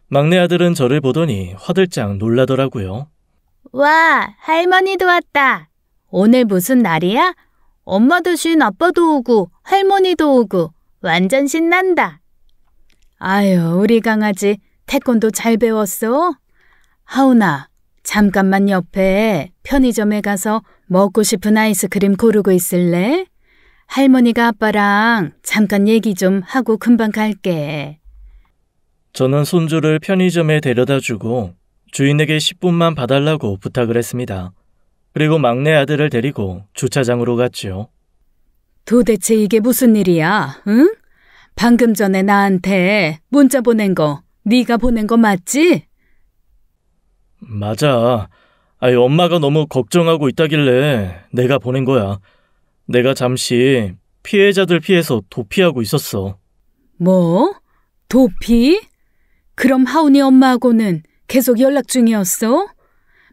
막내 아들은 저를 보더니 화들짝 놀라더라고요. 와, 할머니도 왔다. 오늘 무슨 날이야? 엄마 대신 아빠도 오고 할머니도 오고 완전 신난다. 아유, 우리 강아지 태권도 잘 배웠어? 하운아, 잠깐만 옆에 편의점에 가서 먹고 싶은 아이스크림 고르고 있을래? 할머니가 아빠랑 잠깐 얘기 좀 하고 금방 갈게. 저는 손주를 편의점에 데려다주고 주인에게 10분만 봐달라고 부탁을 했습니다. 그리고 막내 아들을 데리고 주차장으로 갔죠. 도대체 이게 무슨 일이야, 응? 방금 전에 나한테 문자 보낸 거 네가 보낸 거 맞지? 맞아. 엄마가 너무 걱정하고 있다길래 내가 보낸 거야. 내가 잠시 피해자들 피해서 도피하고 있었어. 뭐? 도피? 그럼 하운이 엄마하고는 계속 연락 중이었어?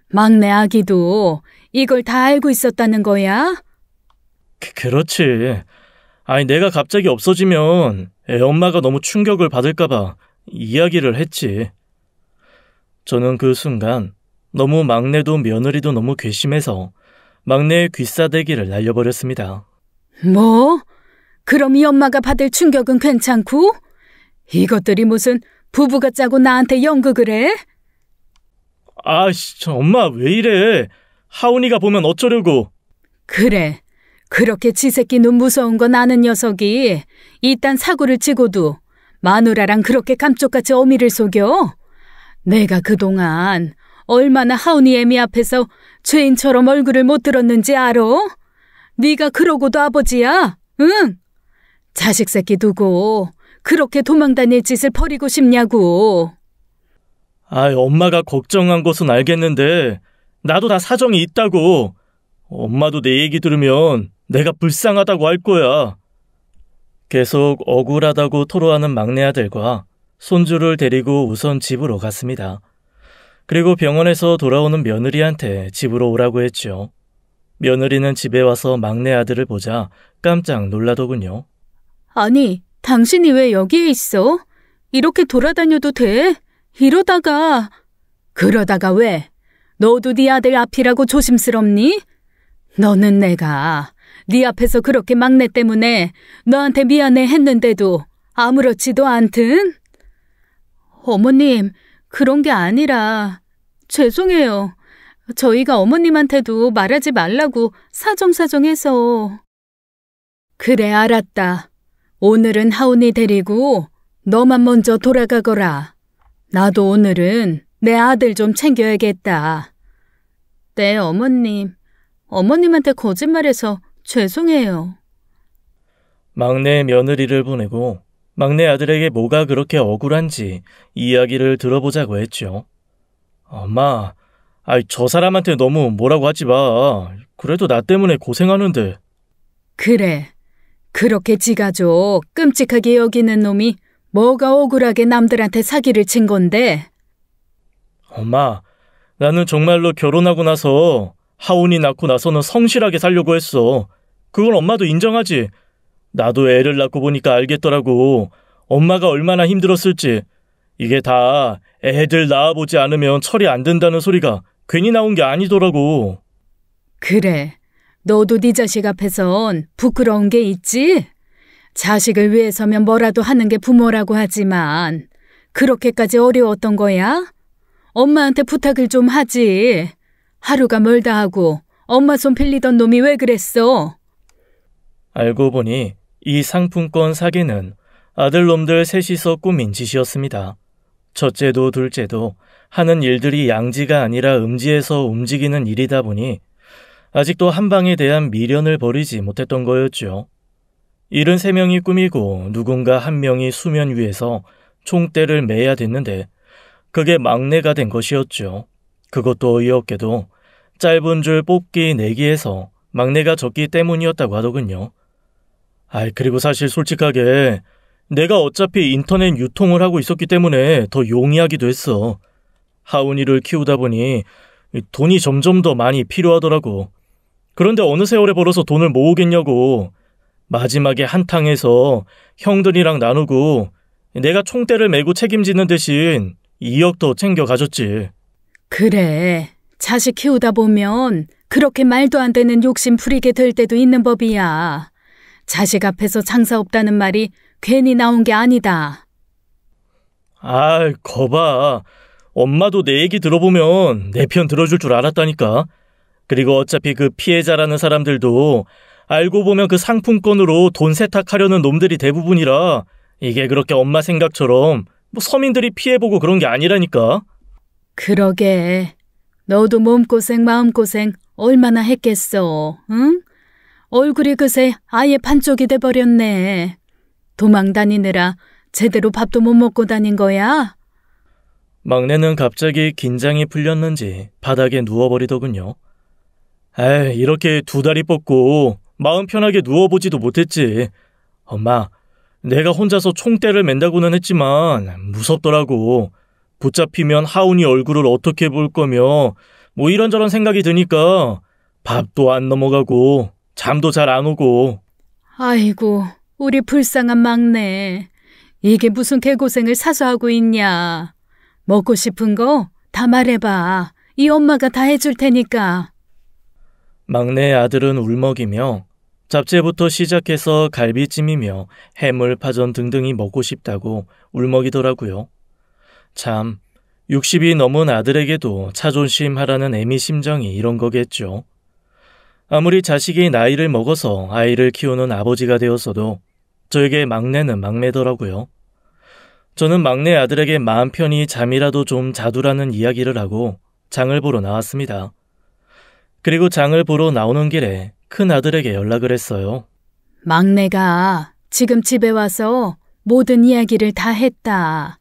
막내 아기도 이걸 다 알고 있었다는 거야? 그렇지. 내가 갑자기 없어지면 애 엄마가 너무 충격을 받을까봐 이야기를 했지. 저는 그 순간 너무 막내도 며느리도 너무 괘씸해서 막내의 귀싸대기를 날려버렸습니다. 뭐? 그럼 이 엄마가 받을 충격은 괜찮고? 이것들이 무슨 부부가 짜고 나한테 연극을 해? 엄마 왜 이래? 하운이가 보면 어쩌려고? 그래. 그렇게 지 새끼 눈 무서운 건 아는 녀석이 이딴 사고를 치고도 마누라랑 그렇게 감쪽같이 어미를 속여? 내가 그동안 얼마나 하운이 애미 앞에서 죄인처럼 얼굴을 못 들었는지 알아? 네가 그러고도 아버지야? 응? 자식 새끼 두고 그렇게 도망다닐 짓을 버리고 싶냐고. 엄마가 걱정한 것은 알겠는데 나도 다 사정이 있다고. 엄마도 내 얘기 들으면 내가 불쌍하다고 할 거야. 계속 억울하다고 토로하는 막내 아들과 손주를 데리고 우선 집으로 갔습니다. 그리고 병원에서 돌아오는 며느리한테 집으로 오라고 했죠. 며느리는 집에 와서 막내 아들을 보자 깜짝 놀라더군요. 아니, 당신이 왜 여기에 있어? 이렇게 돌아다녀도 돼? 그러다가 왜? 너도 네 아들 앞이라고 조심스럽니? 너는 내가 네 앞에서 그렇게 막내 때문에 너한테 미안해 했는데도 아무렇지도 않든? 어머님, 그런 게 아니라 죄송해요. 저희가 어머님한테도 말하지 말라고 사정사정해서. 그래, 알았다. 오늘은 하운이 데리고 너만 먼저 돌아가거라. 나도 오늘은 내 아들 좀 챙겨야겠다. 네, 어머님. 어머님한테 거짓말해서 죄송해요. 막내 며느리를 보내고 막내 아들에게 뭐가 그렇게 억울한지 이야기를 들어보자고 했죠. 엄마, 저 사람한테 너무 뭐라고 하지 마. 그래도 나 때문에 고생하는데. 그래. 그렇게 지 가족 끔찍하게 여기는 놈이 뭐가 억울하게 남들한테 사기를 친 건데. 엄마, 나는 정말로 결혼하고 나서 하운이 낳고 나서는 성실하게 살려고 했어. 그걸 엄마도 인정하지. 나도 애를 낳고 보니까 알겠더라고. 엄마가 얼마나 힘들었을지. 이게 다 애들 낳아보지 않으면 철이 안 든다는 소리가 괜히 나온 게 아니더라고. 그래. 너도 네 자식 앞에선 부끄러운 게 있지? 자식을 위해서면 뭐라도 하는 게 부모라고 하지만 그렇게까지 어려웠던 거야? 엄마한테 부탁을 좀 하지. 하루가 멀다 하고 엄마 손 빌리던 놈이 왜 그랬어? 알고 보니 이 상품권 사기는 아들놈들 셋이서 꾸민 짓이었습니다. 첫째도 둘째도 하는 일들이 양지가 아니라 음지에서 움직이는 일이다 보니 아직도 한방에 대한 미련을 버리지 못했던 거였죠. 73명이 꾸미고 누군가 한 명이 수면 위에서 총대를 매야 됐는데 그게 막내가 된 것이었죠. 그것도 어이없게도 짧은 줄 뽑기 내기에서 막내가 졌기 때문이었다고 하더군요. 그리고 사실 솔직하게 내가 어차피 인터넷 유통을 하고 있었기 때문에 더 용이하기도 했어. 하운이를 키우다 보니 돈이 점점 더 많이 필요하더라고. 그런데 어느 세월에 벌어서 돈을 모으겠냐고. 마지막에 한탕해서 형들이랑 나누고 내가 총대를 메고 책임지는 대신 2억 더 챙겨 가졌지. 그래. 자식 키우다 보면 그렇게 말도 안 되는 욕심 부리게 될 때도 있는 법이야. 자식 앞에서 장사 없다는 말이 괜히 나온 게 아니다. 아, 거봐. 엄마도 내 얘기 들어보면 내 편 들어줄 줄 알았다니까. 그리고 어차피 그 피해자라는 사람들도 알고 보면 그 상품권으로 돈 세탁하려는 놈들이 대부분이라 이게 그렇게 엄마 생각처럼 뭐 서민들이 피해보고 그런 게 아니라니까. 그러게. 너도 몸고생 마음고생 얼마나 했겠어, 응? 얼굴이 그새 아예 반쪽이 돼버렸네. 도망 다니느라 제대로 밥도 못 먹고 다닌 거야? 막내는 갑자기 긴장이 풀렸는지 바닥에 누워버리더군요. 에이, 이렇게 두 다리 뻗고 마음 편하게 누워보지도 못했지. 엄마, 내가 혼자서 총대를 맨다고는 했지만 무섭더라고. 붙잡히면 하운이 얼굴을 어떻게 볼 거며 뭐 이런저런 생각이 드니까 밥도 안 넘어가고 잠도 잘 안 오고. 아이고, 우리 불쌍한 막내. 이게 무슨 개고생을 사서 하고 있냐. 먹고 싶은 거 다 말해봐. 이 엄마가 다 해줄 테니까. 막내 아들은 울먹이며 잡채부터 시작해서 갈비찜이며 해물, 파전 등등이 먹고 싶다고 울먹이더라고요. 참, 60이 넘은 아들에게도 자존심하라는 애미 심정이 이런 거겠죠. 아무리 자식이 나이를 먹어서 아이를 키우는 아버지가 되었어도 저에게 막내는 막내더라고요. 저는 막내 아들에게 마음 편히 잠이라도 좀 자두라는 이야기를 하고 장을 보러 나왔습니다. 그리고 장을 보러 나오는 길에 큰 아들에게 연락을 했어요. 막내가 지금 집에 와서 모든 이야기를 다 했다.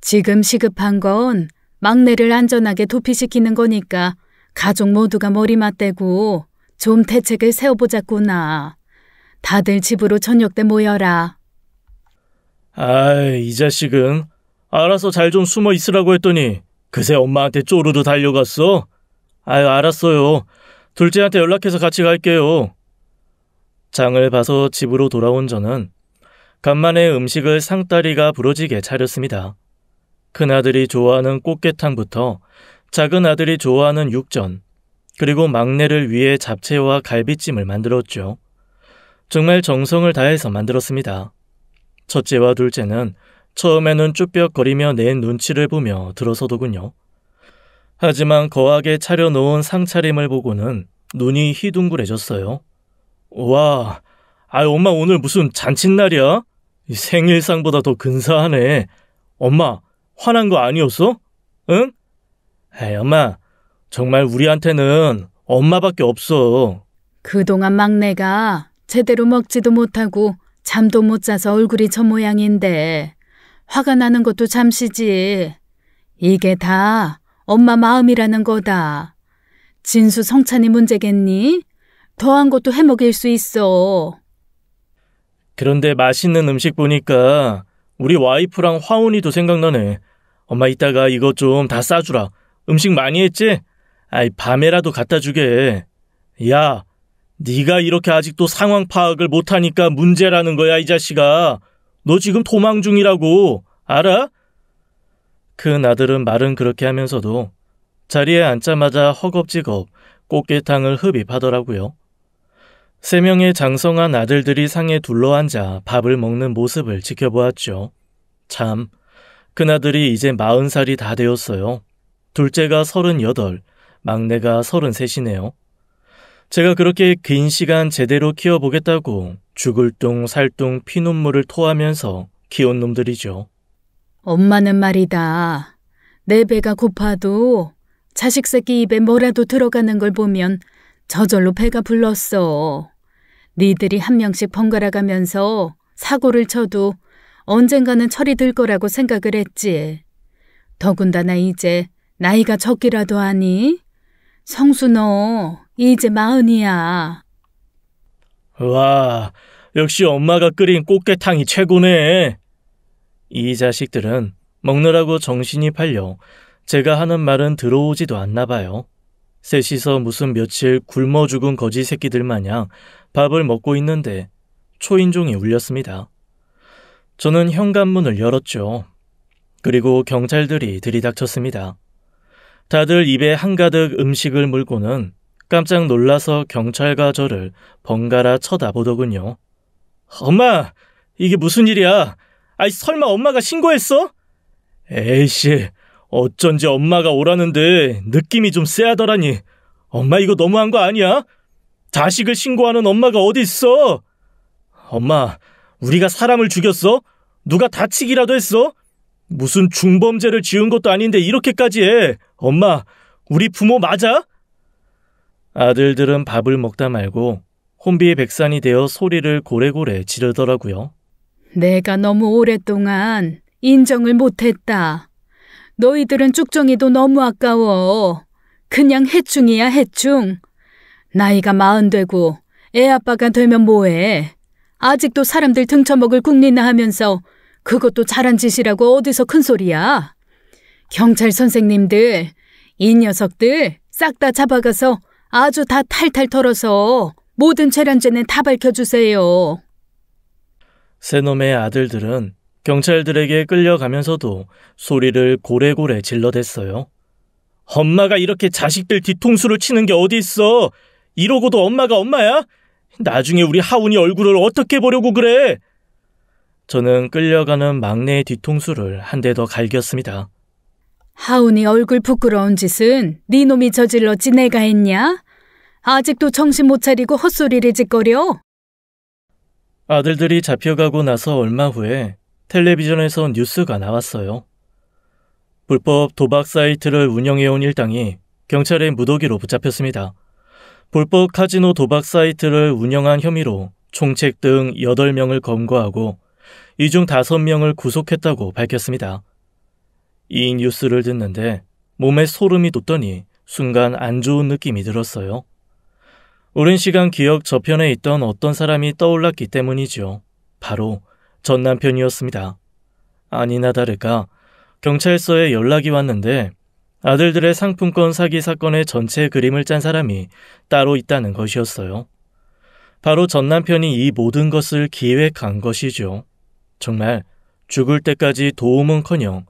지금 시급한 건 막내를 안전하게 도피시키는 거니까 가족 모두가 머리 맞대고 좀 대책을 세워보자꾸나. 다들 집으로 저녁 때 모여라. 아이, 이 자식은 알아서 잘 좀 숨어 있으라고 했더니 그새 엄마한테 쪼르르 달려갔어. 아유, 알았어요. 둘째한테 연락해서 같이 갈게요. 장을 봐서 집으로 돌아온 저는 간만에 음식을 상다리가 부러지게 차렸습니다. 큰아들이 좋아하는 꽃게탕부터 작은 아들이 좋아하는 육전, 그리고 막내를 위해 잡채와 갈비찜을 만들었죠. 정말 정성을 다해서 만들었습니다. 첫째와 둘째는 처음에는 쭈뼛거리며 내 눈치를 보며 들어서더군요. 하지만 거하게 차려놓은 상차림을 보고는 눈이 희둥그레졌어요. 와, 엄마 오늘 무슨 잔칫날이야? 생일상보다 더 근사하네. 엄마, 화난 거 아니었어? 응? 에이, 엄마, 정말 우리한테는 엄마밖에 없어. 그동안 막내가 제대로 먹지도 못하고 잠도 못 자서 얼굴이 저 모양인데 화가 나는 것도 잠시지. 이게 다 엄마 마음이라는 거다. 진수 성찬이 문제겠니? 더한 것도 해먹일 수 있어. 그런데 맛있는 음식 보니까 우리 와이프랑 화운이도 생각나네. 엄마 이따가 이거 좀 다 싸주라. 음식 많이 했지? 밤에라도 갖다 주게. 야, 네가 이렇게 아직도 상황 파악을 못하니까 문제라는 거야, 이 자식아. 너 지금 도망 중이라고. 알아? 큰 아들은 말은 그렇게 하면서도 자리에 앉자마자 허겁지겁 꽃게탕을 흡입하더라고요. 3명의 장성한 아들들이 상에 둘러앉아 밥을 먹는 모습을 지켜보았죠. 참, 큰아들이 이제 40살이 다 되었어요. 둘째가 38, 막내가 33이네요. 제가 그렇게 긴 시간 제대로 키워보겠다고 죽을 둥 살둥 피눈물을 토하면서 키운 놈들이죠. 엄마는 말이다. 내 배가 고파도 자식 새끼 입에 뭐라도 들어가는 걸 보면 저절로 배가 불렀어. 니들이 한 명씩 번갈아 가면서 사고를 쳐도 언젠가는 철이 들 거라고 생각을 했지. 더군다나 이제 나이가 적기라도 하니? 성수 너 이제 40이야. 와, 역시 엄마가 끓인 꽃게탕이 최고네. 이 자식들은 먹느라고 정신이 팔려 제가 하는 말은 들어오지도 않나 봐요. 셋이서 무슨 며칠 굶어 죽은 거지 새끼들 마냥 밥을 먹고 있는데 초인종이 울렸습니다. 저는 현관문을 열었죠. 그리고 경찰들이 들이닥쳤습니다. 다들 입에 한가득 음식을 물고는 깜짝 놀라서 경찰과 저를 번갈아 쳐다보더군요. 엄마, 이게 무슨 일이야? 아이, 설마 엄마가 신고했어? 에이씨, 어쩐지 엄마가 오라는데 느낌이 좀 쎄하더라니. 엄마 이거 너무한 거 아니야? 자식을 신고하는 엄마가 어디 있어? 엄마, 우리가 사람을 죽였어? 누가 다치기라도 했어? 무슨 중범죄를 지은 것도 아닌데 이렇게까지 해. 엄마, 우리 부모 맞아? 아들들은 밥을 먹다 말고 혼비백산이 되어 소리를 고래고래 지르더라고요. 내가 너무 오랫동안 인정을 못했다. 너희들은 쭉정이도 너무 아까워. 그냥 해충이야, 해충. 나이가 40 되고 애 아빠가 되면 뭐해. 아직도 사람들 등쳐먹을 국리나 하면서 그것도 잘한 짓이라고 어디서 큰 소리야. 경찰 선생님들, 이 녀석들 싹 다 잡아가서 아주 다 탈탈 털어서 모든 재량죄는 다 밝혀주세요. 새놈의 아들들은 경찰들에게 끌려가면서도 소리를 고래고래 질러댔어요. 엄마가 이렇게 자식들 뒤통수를 치는 게 어디 있어? 이러고도 엄마가 엄마야? 나중에 우리 하운이 얼굴을 어떻게 보려고 그래? 저는 끌려가는 막내의 뒤통수를 한 대 더 갈겼습니다. 하운이 얼굴 부끄러운 짓은 네 놈이 저질렀지 내가 했냐? 아직도 정신 못 차리고 헛소리를 짓거려? 아들들이 잡혀가고 나서 얼마 후에 텔레비전에서 뉴스가 나왔어요. 불법 도박 사이트를 운영해온 일당이 경찰의 무더기로 붙잡혔습니다. 불법 카지노 도박 사이트를 운영한 혐의로 총책 등 8명을 검거하고 이 중 5명을 구속했다고 밝혔습니다. 이 뉴스를 듣는데 몸에 소름이 돋더니 순간 안 좋은 느낌이 들었어요. 오랜 시간 기억 저편에 있던 어떤 사람이 떠올랐기 때문이죠. 바로 전 남편이었습니다. 아니나 다를까 경찰서에 연락이 왔는데 아들들의 상품권 사기 사건의 전체 그림을 짠 사람이 따로 있다는 것이었어요. 바로 전 남편이 이 모든 것을 기획한 것이죠. 정말 죽을 때까지 도움은커녕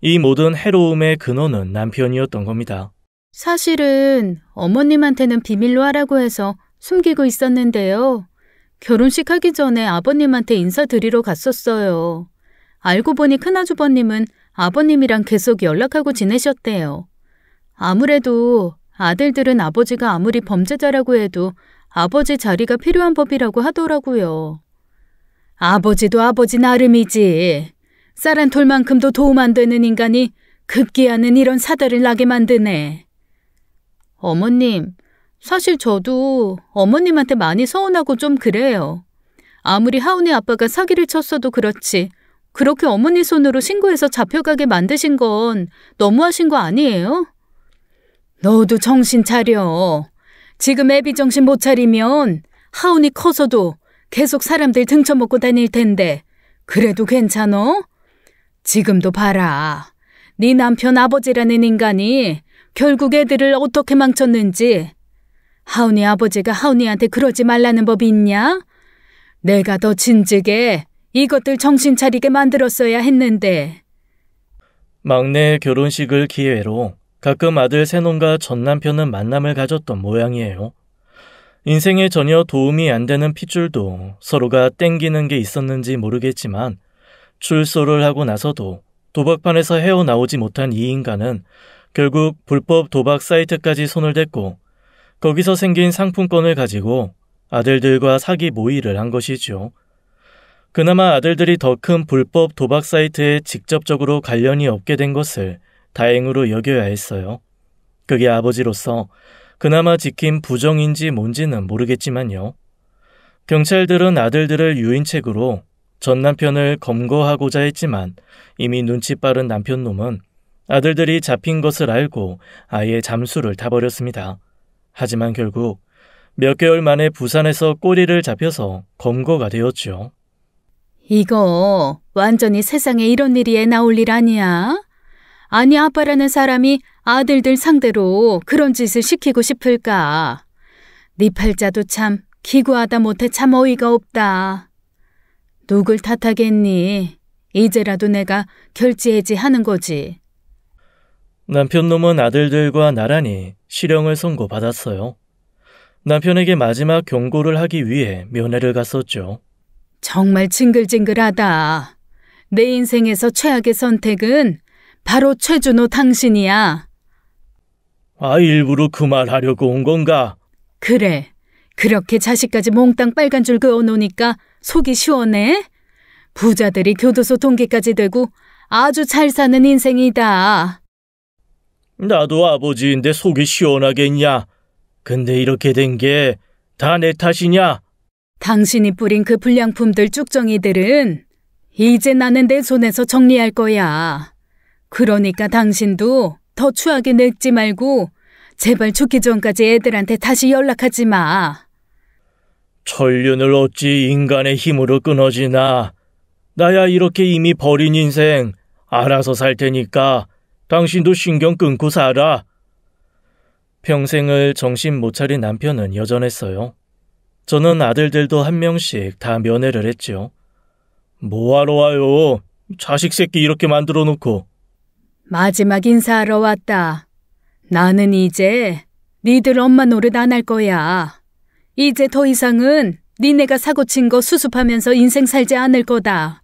이 모든 해로움의 근원은 남편이었던 겁니다. 사실은 어머님한테는 비밀로 하라고 해서 숨기고 있었는데요. 결혼식 하기 전에 아버님한테 인사드리러 갔었어요. 알고 보니 큰아주버님은 아버님이랑 계속 연락하고 지내셨대요. 아무래도 아들들은 아버지가 아무리 범죄자라고 해도 아버지 자리가 필요한 법이라고 하더라고요. 아버지도 아버지 나름이지. 쌀 한 톨만큼도 도움 안 되는 인간이 급기야는 이런 사달을 나게 만드네. 어머님, 사실 저도 어머님한테 많이 서운하고 좀 그래요. 아무리 하운이 아빠가 사기를 쳤어도 그렇지 그렇게 어머니 손으로 신고해서 잡혀가게 만드신 건 너무하신 거 아니에요? 너도 정신 차려. 지금 애비 정신 못 차리면 하운이 커서도 계속 사람들 등쳐먹고 다닐 텐데 그래도 괜찮어? 지금도 봐라. 네 남편 아버지라는 인간이 결국 애들을 어떻게 망쳤는지. 하운이 아버지가 하운이한테 그러지 말라는 법이 있냐? 내가 더 진즉에 이것들 정신 차리게 만들었어야 했는데. 막내의 결혼식을 기회로 가끔 아들 새놈과 전 남편은 만남을 가졌던 모양이에요. 인생에 전혀 도움이 안 되는 핏줄도 서로가 땡기는 게 있었는지 모르겠지만 출소를 하고 나서도 도박판에서 헤어나오지 못한 이 인간은 결국 불법 도박 사이트까지 손을 댔고 거기서 생긴 상품권을 가지고 아들들과 사기 모의를 한 것이죠. 그나마 아들들이 더 큰 불법 도박 사이트에 직접적으로 관련이 없게 된 것을 다행으로 여겨야 했어요. 그게 아버지로서 그나마 지킨 부정인지 뭔지는 모르겠지만요. 경찰들은 아들들을 유인책으로 전 남편을 검거하고자 했지만 이미 눈치 빠른 남편놈은 아들들이 잡힌 것을 알고 아예 잠수를 타버렸습니다. 하지만 결국 몇 개월 만에 부산에서 꼬리를 잡혀서 검거가 되었죠. 이거 완전히 세상에 이런 일이 애 나올 일 아니야? 아니 아빠라는 사람이 아들들 상대로 그런 짓을 시키고 싶을까? 네 팔자도 참 기구하다 못해 참 어이가 없다. 누굴 탓하겠니? 이제라도 내가 결제해지 하는 거지. 남편놈은 아들들과 나란히 실형을 선고받았어요. 남편에게 마지막 경고를 하기 위해 면회를 갔었죠. 정말 징글징글하다. 내 인생에서 최악의 선택은 바로 최준호 당신이야. 일부러 그 말 하려고 온 건가? 그래. 그렇게 자식까지 몽땅 빨간 줄 그어놓으니까 속이 시원해? 부자들이 교도소 동기까지 되고 아주 잘 사는 인생이다. 나도 아버지인데 속이 시원하겠냐? 근데 이렇게 된 게 다 내 탓이냐? 당신이 뿌린 그 불량품들 쭉정이들은 이제 나는 내 손에서 정리할 거야. 그러니까 당신도 더 추하게 늙지 말고 제발 죽기 전까지 애들한테 다시 연락하지 마. 천륜을 어찌 인간의 힘으로 끊어지나. 나야 이렇게 이미 버린 인생 알아서 살 테니까 당신도 신경 끊고 살아. 평생을 정신 못 차린 남편은 여전했어요. 저는 아들들도 한 명씩 다 면회를 했죠. 뭐하러 와요? 자식 새끼 이렇게 만들어 놓고. 마지막 인사하러 왔다. 나는 이제 니들 엄마 노릇 안 할 거야. 이제 더 이상은 니네가 사고 친 거 수습하면서 인생 살지 않을 거다.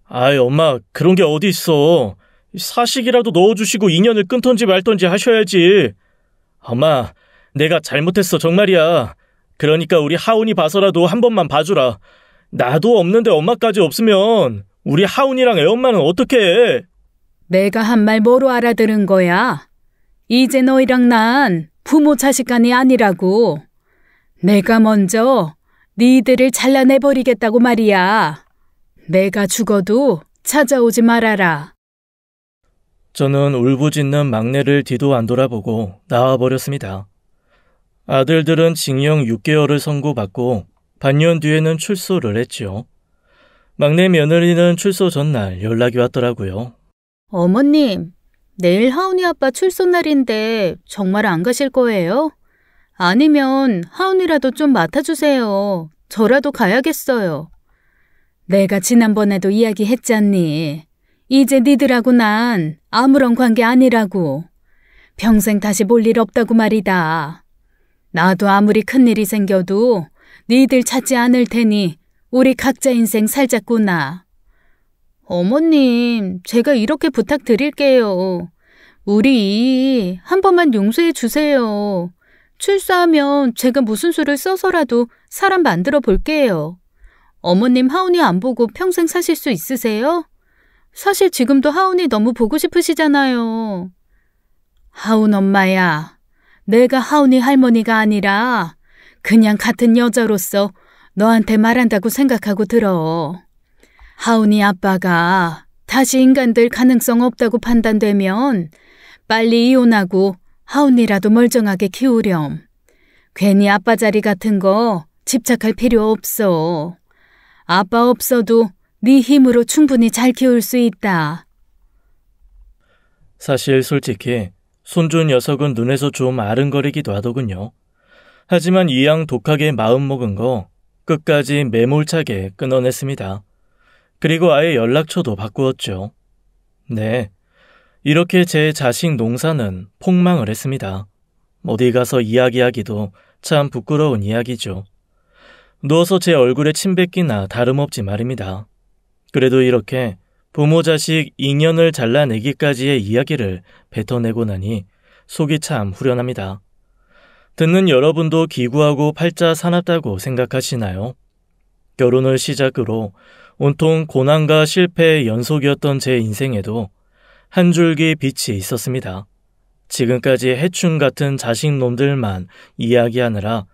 엄마, 그런 게 어디 있어. 사식이라도 넣어주시고 인연을 끊던지 말던지 하셔야지. 엄마, 내가 잘못했어 정말이야. 그러니까 우리 하운이 봐서라도 한 번만 봐주라. 나도 없는데 엄마까지 없으면 우리 하운이랑 애엄마는 어떻게 해? 내가 한 말 뭐로 알아들은 거야? 이제 너희랑 난 부모 자식간이 아니라고. 내가 먼저 니들을 잘라내버리겠다고 말이야. 내가 죽어도 찾아오지 말아라. 저는 울부짖는 막내를 뒤도 안 돌아보고 나와버렸습니다. 아들들은 징역 6개월을 선고받고 반년 뒤에는 출소를 했죠. 막내 며느리는 출소 전날 연락이 왔더라고요. 어머님, 내일 하운이 아빠 출소 날인데 정말 안 가실 거예요? 아니면 하운이라도 좀 맡아주세요. 저라도 가야겠어요. 내가 지난번에도 이야기했잖니. 이제 니들하고 난 아무런 관계 아니라고. 평생 다시 볼 일 없다고 말이다. 나도 아무리 큰일이 생겨도 니들 찾지 않을 테니 우리 각자 인생 살자꾸나. 어머님, 제가 이렇게 부탁드릴게요. 우리 한 번만 용서해 주세요. 출소하면 제가 무슨 수를 써서라도 사람 만들어 볼게요. 어머님 하운이 안 보고 평생 사실 수 있으세요? 사실 지금도 하운이 너무 보고 싶으시잖아요. 하운 엄마야, 내가 하운이 할머니가 아니라 그냥 같은 여자로서 너한테 말한다고 생각하고 들어. 하운이 아빠가 다시 인간 될 가능성 없다고 판단되면 빨리 이혼하고 하운이라도 멀쩡하게 키우렴. 괜히 아빠 자리 같은 거 집착할 필요 없어. 아빠 없어도 네 힘으로 충분히 잘 키울 수 있다. 사실 솔직히 손주 녀석은 눈에서 좀 아른거리기도 하더군요. 하지만 이양 독하게 마음먹은 거 끝까지 매몰차게 끊어냈습니다. 그리고 아예 연락처도 바꾸었죠. 네, 이렇게 제 자식 농사는 폭망을 했습니다. 어디 가서 이야기하기도 참 부끄러운 이야기죠. 누워서 제 얼굴에 침 뱉기나 다름없지 말입니다. 그래도 이렇게 부모 자식 인연을 잘라내기까지의 이야기를 뱉어내고 나니 속이 참 후련합니다. 듣는 여러분도 기구하고 팔자 사납다고 생각하시나요? 결혼을 시작으로 온통 고난과 실패의 연속이었던 제 인생에도 한 줄기 빛이 있었습니다. 지금까지 해충 같은 자식놈들만 이야기하느라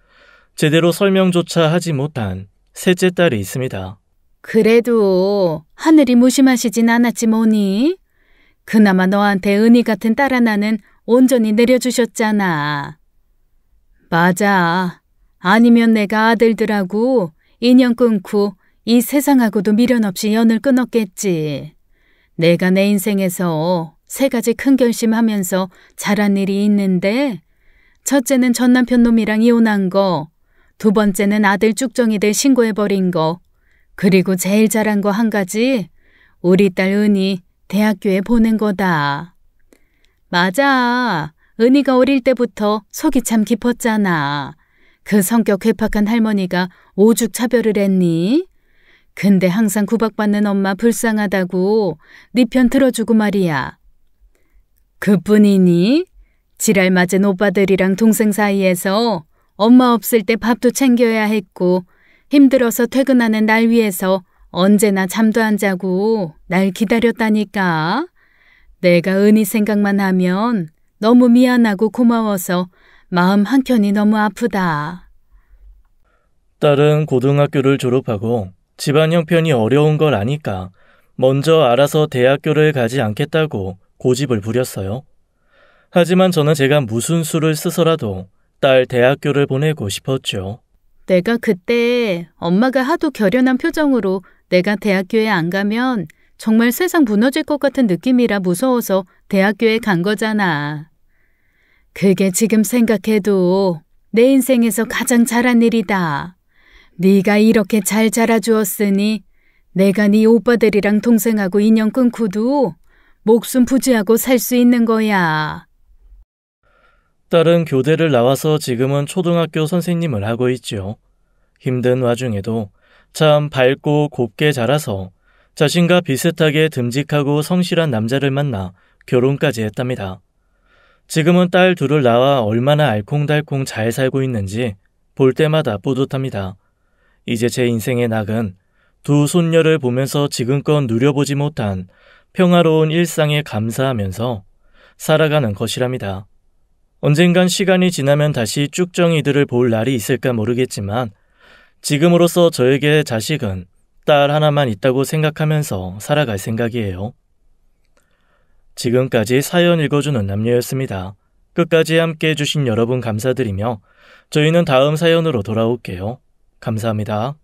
제대로 설명조차 하지 못한 셋째 딸이 있습니다. 그래도 하늘이 무심하시진 않았지 뭐니? 그나마 너한테 은희 같은 딸 하나는 온전히 내려주셨잖아. 맞아. 아니면 내가 아들들하고 인연 끊고 이 세상하고도 미련 없이 연을 끊었겠지. 내가 내 인생에서 3가지 큰 결심하면서 잘한 일이 있는데 첫째는 전 남편 놈이랑 이혼한 거, 2번째는 아들 쭉정이들 신고해버린 거, 그리고 제일 잘한 거 1가지, 우리 딸 은희 대학교에 보낸 거다. 맞아. 은희가 어릴 때부터 속이 참 깊었잖아. 그 성격 괴팍한 할머니가 오죽 차별을 했니? 근데 항상 구박받는 엄마 불쌍하다고 네 편 들어주고 말이야. 그뿐이니? 지랄 맞은 오빠들이랑 동생 사이에서 엄마 없을 때 밥도 챙겨야 했고 힘들어서 퇴근하는 날 위해서 언제나 잠도 안 자고 날 기다렸다니까. 내가 은희 생각만 하면 너무 미안하고 고마워서 마음 한켠이 너무 아프다. 딸은 고등학교를 졸업하고 집안 형편이 어려운 걸 아니까 먼저 알아서 대학교를 가지 않겠다고 고집을 부렸어요. 하지만 저는 제가 무슨 수를 쓰서라도 딸 대학교를 보내고 싶었죠. 내가 그때 엄마가 하도 결연한 표정으로 내가 대학교에 안 가면 정말 세상 무너질 것 같은 느낌이라 무서워서 대학교에 간 거잖아. 그게 지금 생각해도 내 인생에서 가장 잘한 일이다. 네가 이렇게 잘 자라주었으니 내가 네 오빠들이랑 동생하고 인연 끊고도 목숨 부지하고 살 수 있는 거야. 딸은 교대를 나와서 지금은 초등학교 선생님을 하고 있죠. 힘든 와중에도 참 밝고 곱게 자라서 자신과 비슷하게 듬직하고 성실한 남자를 만나 결혼까지 했답니다. 지금은 딸 둘을 낳아 얼마나 알콩달콩 잘 살고 있는지 볼 때마다 뿌듯합니다. 이제 제 인생의 낙은 두 손녀를 보면서 지금껏 누려보지 못한 평화로운 일상에 감사하면서 살아가는 것이랍니다. 언젠간 시간이 지나면 다시 쭉정이들을 볼 날이 있을까 모르겠지만 지금으로서 저에게 자식은 딸 하나만 있다고 생각하면서 살아갈 생각이에요. 지금까지 사연 읽어주는 남녀였습니다. 끝까지 함께 해주신 여러분 감사드리며 저희는 다음 사연으로 돌아올게요. 감사합니다.